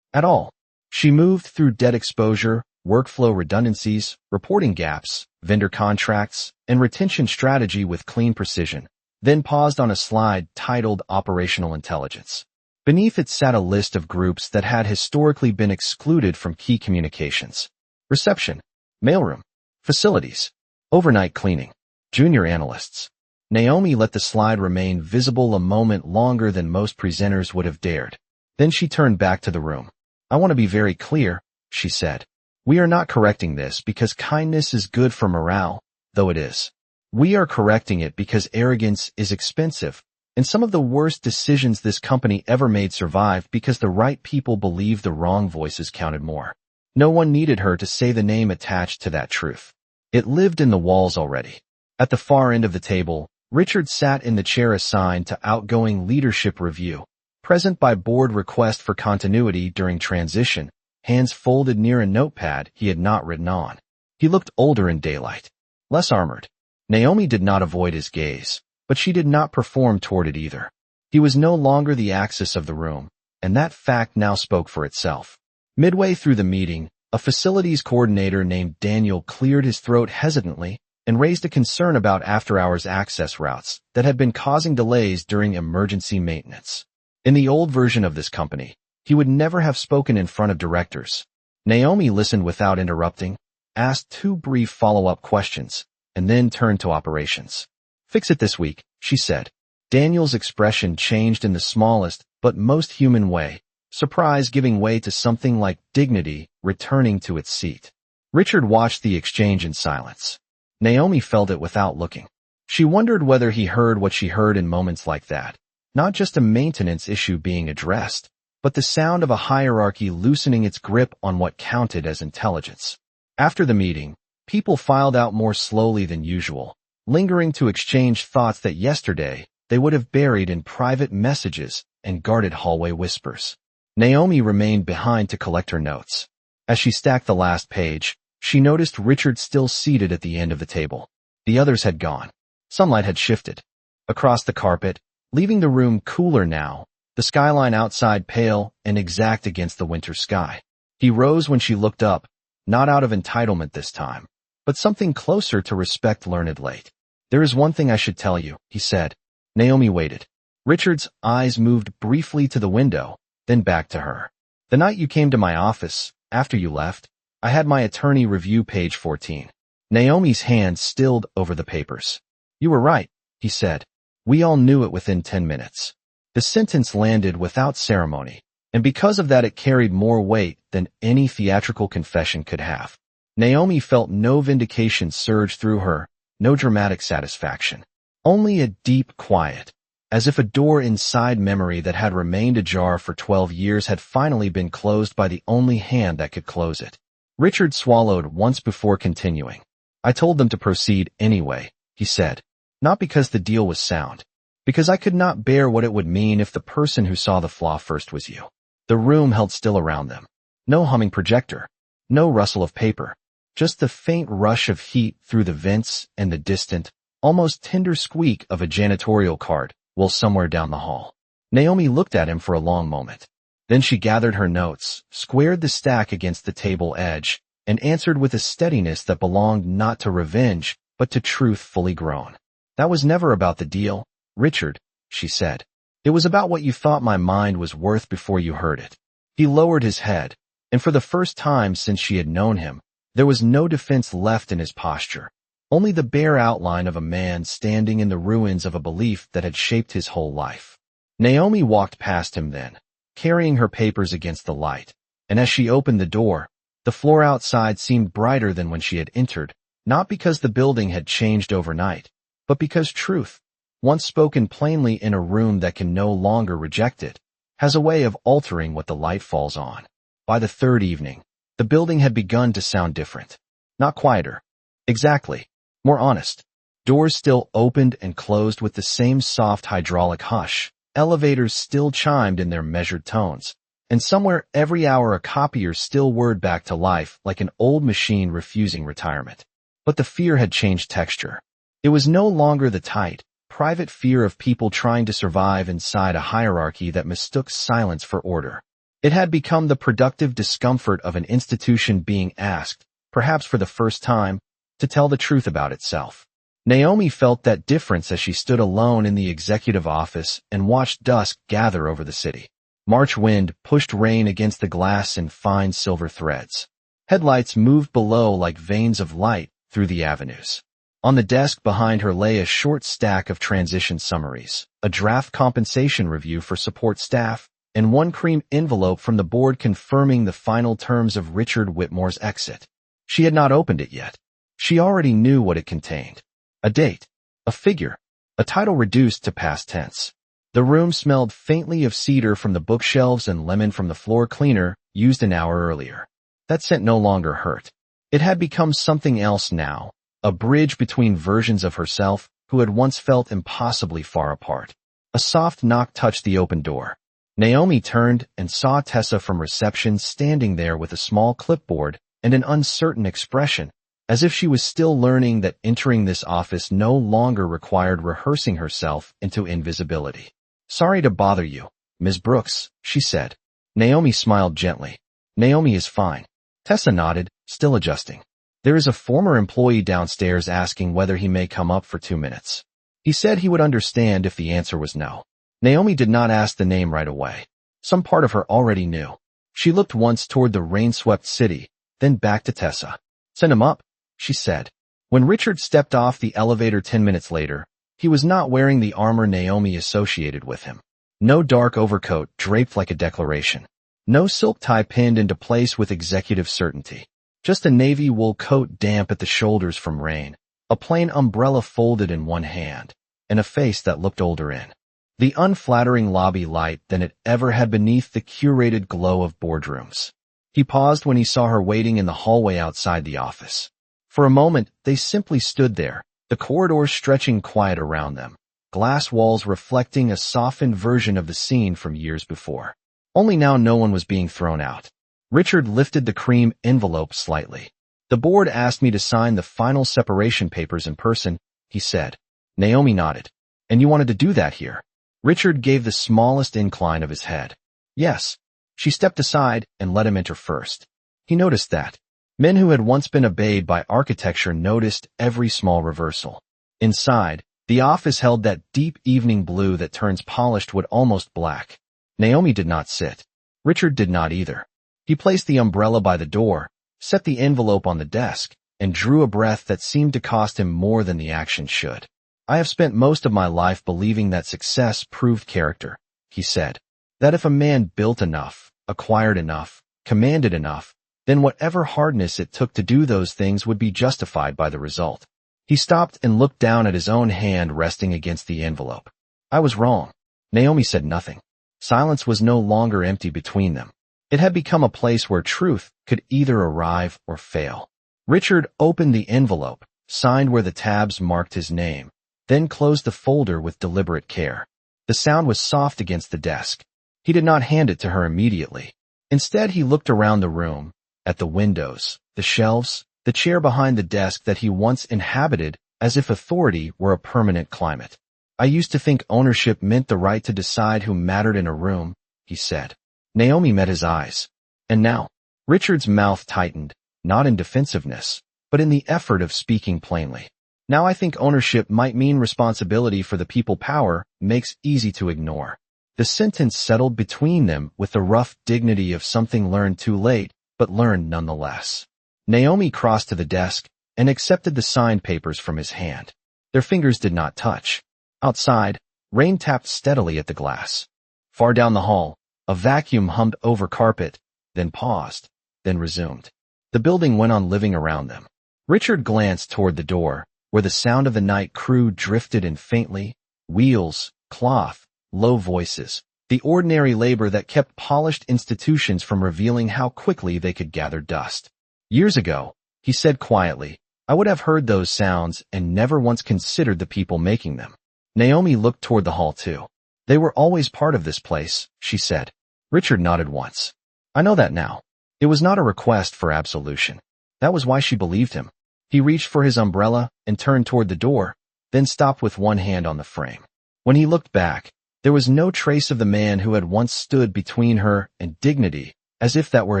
At all. She moved through debt exposure, workflow redundancies, reporting gaps, vendor contracts, and retention strategy with clean precision, then paused on a slide titled Operational Intelligence. Beneath it sat a list of groups that had historically been excluded from key communications: reception, mailroom, facilities, overnight cleaning, junior analysts. Naomi let the slide remain visible a moment longer than most presenters would have dared. Then she turned back to the room. "I want to be very clear," she said. "We are not correcting this because kindness is good for morale, though it is. We are correcting it because arrogance is expensive, and some of the worst decisions this company ever made survived because the right people believed the wrong voices counted more." No one needed her to say the name attached to that truth. It lived in the walls already. At the far end of the table, Richard sat in the chair assigned to outgoing leadership review, present by board request for continuity during transition, hands folded near a notepad he had not written on. He looked older in daylight, less armored. Naomi did not avoid his gaze, but she did not perform toward it either. He was no longer the axis of the room, and that fact now spoke for itself. Midway through the meeting, a facilities coordinator named Daniel cleared his throat hesitantly and raised a concern about after-hours access routes that had been causing delays during emergency maintenance. In the old version of this company, he would never have spoken in front of directors. Naomi listened without interrupting, asked 2 brief follow-up questions, and then turned to operations. "Fix it this week," she said. Daniel's expression changed in the smallest but most human way, surprise giving way to something like dignity returning to its seat. Richard watched the exchange in silence. Naomi felt it without looking. She wondered whether he heard what she heard in moments like that, not just a maintenance issue being addressed, but the sound of a hierarchy loosening its grip on what counted as intelligence. After the meeting, people filed out more slowly than usual, lingering to exchange thoughts that yesterday they would have buried in private messages and guarded hallway whispers. Naomi remained behind to collect her notes. As she stacked the last page, she noticed Richard still seated at the end of the table. The others had gone. Sunlight had shifted. Across the carpet, leaving the room cooler now, the skyline outside pale and exact against the winter sky. He rose when she looked up, not out of entitlement this time, but something closer to respect learned late. "There is one thing I should tell you," he said. Naomi waited. Richard's eyes moved briefly to the window, then back to her. "The night you came to my office, after you left, I had my attorney review page 14. Naomi's hand stilled over the papers. "You were right," he said. "We all knew it within 10 minutes. The sentence landed without ceremony, and because of that it carried more weight than any theatrical confession could have. Naomi felt no vindication surge through her, no dramatic satisfaction. Only a deep quiet, as if a door inside memory that had remained ajar for 12 years had finally been closed by the only hand that could close it. Richard swallowed once before continuing. "I told them to proceed anyway," he said. "Not because the deal was sound. Because I could not bear what it would mean if the person who saw the flaw first was you." The room held still around them. No humming projector. No rustle of paper. Just the faint rush of heat through the vents and the distant, almost tender squeak of a janitorial cart while somewhere down the hall. Naomi looked at him for a long moment. Then she gathered her notes, squared the stack against the table edge, and answered with a steadiness that belonged not to revenge, but to truth fully grown. "That was never about the deal, Richard," she said. "It was about what you thought my mind was worth before you heard it." He lowered his head, and for the first time since she had known him, there was no defense left in his posture, only the bare outline of a man standing in the ruins of a belief that had shaped his whole life. Naomi walked past him then, carrying her papers against the light, and as she opened the door, the floor outside seemed brighter than when she had entered, not because the building had changed overnight, but because truth, once spoken plainly in a room that can no longer reject it, has a way of altering what the light falls on. By the third evening, the building had begun to sound different. Not quieter. Exactly. More honest. Doors still opened and closed with the same soft hydraulic hush. Elevators still chimed in their measured tones. And somewhere every hour a copier still whirred back to life like an old machine refusing retirement. But the fear had changed texture. It was no longer the tight, private fear of people trying to survive inside a hierarchy that mistook silence for order. It had become the productive discomfort of an institution being asked, perhaps for the first time, to tell the truth about itself. Naomi felt that difference as she stood alone in the executive office and watched dusk gather over the city. March wind pushed rain against the glass in fine silver threads. Headlights moved below like veins of light through the avenues. On the desk behind her lay a short stack of transition summaries, a draft compensation review for support staff, and one cream envelope from the board confirming the final terms of Richard Whitmore's exit. She had not opened it yet. She already knew what it contained. A date, a figure, a title reduced to past tense. The room smelled faintly of cedar from the bookshelves and lemon from the floor cleaner used an hour earlier. That scent no longer hurt. It had become something else now, a bridge between versions of herself who had once felt impossibly far apart. A soft knock touched the open door. Naomi turned and saw Tessa from reception standing there with a small clipboard and an uncertain expression, as if she was still learning that entering this office no longer required rehearsing herself into invisibility. "Sorry to bother you, Ms. Brooks, she said. Naomi smiled gently. Naomi is fine. Tessa nodded, still adjusting. There is a former employee downstairs asking whether he may come up for 2 minutes. He said he would understand if the answer was no. Naomi did not ask the name right away. Some part of her already knew. She looked once toward the rain-swept city, then back to Tessa. Send him up, she said. When Richard stepped off the elevator 10 minutes later, he was not wearing the armor Naomi associated with him. No dark overcoat draped like a declaration. No silk tie pinned into place with executive certainty. Just a navy wool coat damp at the shoulders from rain, a plain umbrella folded in one hand, and a face that looked older in the unflattering lobby light than it ever had beneath the curated glow of boardrooms. He paused when he saw her waiting in the hallway outside the office. For a moment, they simply stood there, the corridors stretching quiet around them, glass walls reflecting a softened version of the scene from years before. Only now no one was being thrown out. Richard lifted the cream envelope slightly. The board asked me to sign the final separation papers in person, he said. Naomi nodded. And you wanted to do that here? Richard gave the smallest incline of his head. Yes. She stepped aside and let him enter first. He noticed that. Men who had once been obeyed by architecture noticed every small reversal. Inside, the office held that deep evening blue that turns polished wood almost black. Naomi did not sit. Richard did not either. He placed the umbrella by the door, set the envelope on the desk, and drew a breath that seemed to cost him more than the action should. I have spent most of my life believing that success proved character, he said. That if a man built enough, acquired enough, commanded enough, then whatever hardness it took to do those things would be justified by the result. He stopped and looked down at his own hand resting against the envelope. I was wrong. Naomi said nothing. Silence was no longer empty between them. It had become a place where truth could either arrive or fail. Richard opened the envelope, signed where the tabs marked his name, then closed the folder with deliberate care. The sound was soft against the desk. He did not hand it to her immediately. Instead, he looked around the room, at the windows, the shelves, the chair behind the desk that he once inhabited as if authority were a permanent climate. I used to think ownership meant the right to decide who mattered in a room, he said. Naomi met his eyes. And now, Richard's mouth tightened, not in defensiveness, but in the effort of speaking plainly. Now I think ownership might mean responsibility for the people power makes easy to ignore. The sentence settled between them with the rough dignity of something learned too late, but learned nonetheless. Naomi crossed to the desk and accepted the signed papers from his hand. Their fingers did not touch. Outside, rain tapped steadily at the glass. Far down the hall, a vacuum hummed over carpet, then paused, then resumed. The building went on living around them. Richard glanced toward the door, where the sound of the night crew drifted in faintly, wheels, cloth, low voices, the ordinary labor that kept polished institutions from revealing how quickly they could gather dust. Years ago, he said quietly, I would have heard those sounds and never once considered the people making them. Naomi looked toward the hall too. They were always part of this place, she said. Richard nodded once. I know that now. It was not a request for absolution. That was why she believed him. He reached for his umbrella and turned toward the door, then stopped with one hand on the frame. When he looked back, there was no trace of the man who had once stood between her and dignity, as if that were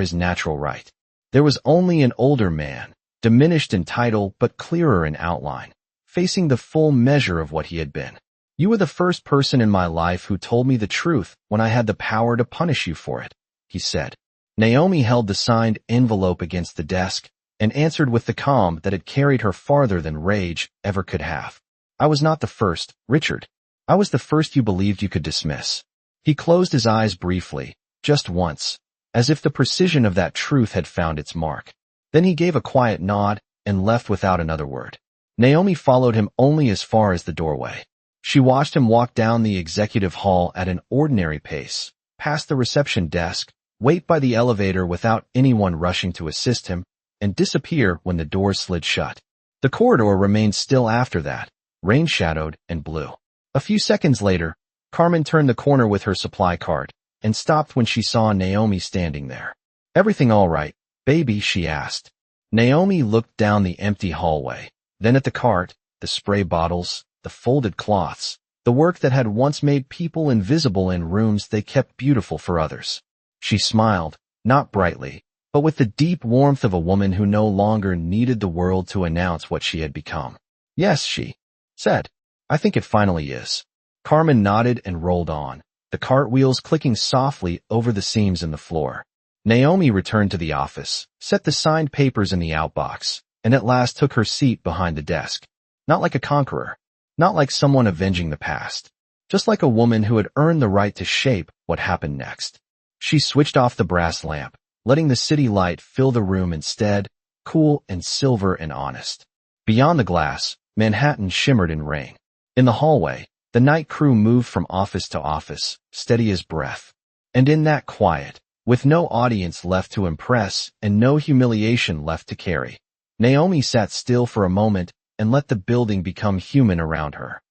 his natural right. There was only an older man, diminished in title but clearer in outline, facing the full measure of what he had been. You were the first person in my life who told me the truth when I had the power to punish you for it, he said. Naomi held the signed envelope against the desk and answered with the calm that had carried her farther than rage ever could have. I was not the first, Richard. I was the first you believed you could dismiss. He closed his eyes briefly, just once, as if the precision of that truth had found its mark. Then he gave a quiet nod and left without another word. Naomi followed him only as far as the doorway. She watched him walk down the executive hall at an ordinary pace, past the reception desk, wait by the elevator without anyone rushing to assist him, and disappear when the doors slid shut. The corridor remained still after that, rain-shadowed and blue. A few seconds later, Carmen turned the corner with her supply cart and stopped when she saw Naomi standing there. Everything all right, baby? She asked. Naomi looked down the empty hallway, then at the cart, the spray bottles, the folded cloths, The work that had once made people invisible in rooms they kept beautiful for others. She smiled, not brightly, but with the deep warmth of a woman who no longer needed the world to announce what she had become. Yes, she said. I think it finally is. Carmen nodded and rolled on, the cartwheels clicking softly over the seams in the floor. Naomi returned to the office, set the signed papers in the outbox, and at last took her seat behind the desk. Not like a conqueror, not like someone avenging the past, just like a woman who had earned the right to shape what happened next. She switched off the brass lamp, letting the city light fill the room instead, cool and silver and honest. Beyond the glass, Manhattan shimmered in rain. In the hallway, the night crew moved from office to office, steady as breath. And in that quiet, with no audience left to impress and no humiliation left to carry, Naomi sat still for a moment and let the building become human around her.